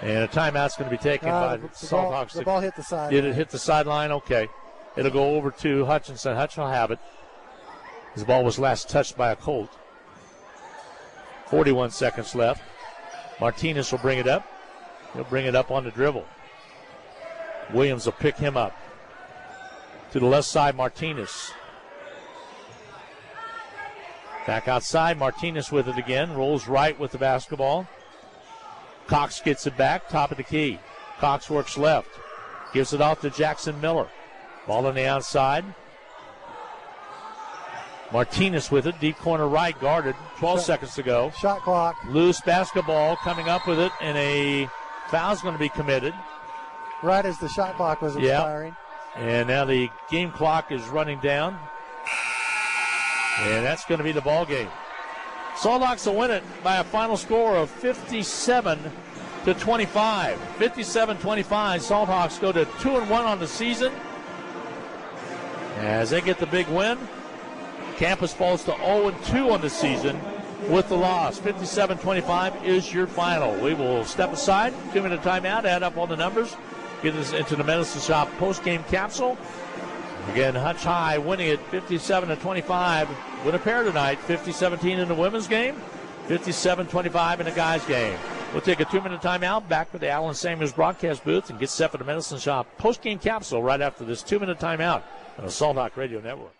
Speaker 2: And a timeout's going to be taken by the Salt Hawks.
Speaker 3: The ball hit the sideline.
Speaker 2: Did it hit the sideline? Okay. It'll go over to Hutchinson. Hutch will have it. His ball was last touched by a Colt. 41 seconds left. Martinez will bring it up. He'll bring it up on the dribble. Williams will pick him up. To the left side, Martinez. Back outside, Martinez with it again. Rolls right with the basketball. Cox gets it back, top of the key. Cox works left. Gives it off to Jackson Miller. Ball on the outside. Martinez with it, deep corner right, guarded. 12 seconds to go.
Speaker 3: Shot clock.
Speaker 2: Loose basketball coming up with it, and a foul's going to be committed.
Speaker 3: Right as the shot clock was expiring.
Speaker 2: And now the game clock is running down. And that's going to be the ball game. Salthawks will win it by a final score of 57-25. 57-25. Salthawks go to 2-1 on the season. As they get the big win, Campus falls to 0-2 on the season with the loss. 57-25 is your final. We will step aside, 2-minute timeout, add up all the numbers, get us into the Medicine Shop post-game capsule. Again, Hutch High winning it 57-25. Win a pair tonight, 50-17 in the women's game, 57-25 in the guys' game. We'll take a 2-minute timeout, back with the Allen Samuels broadcast booth, and get set for the Medicine Shop post-game capsule right after this 2-minute timeout on the Salt Hawk Radio Network.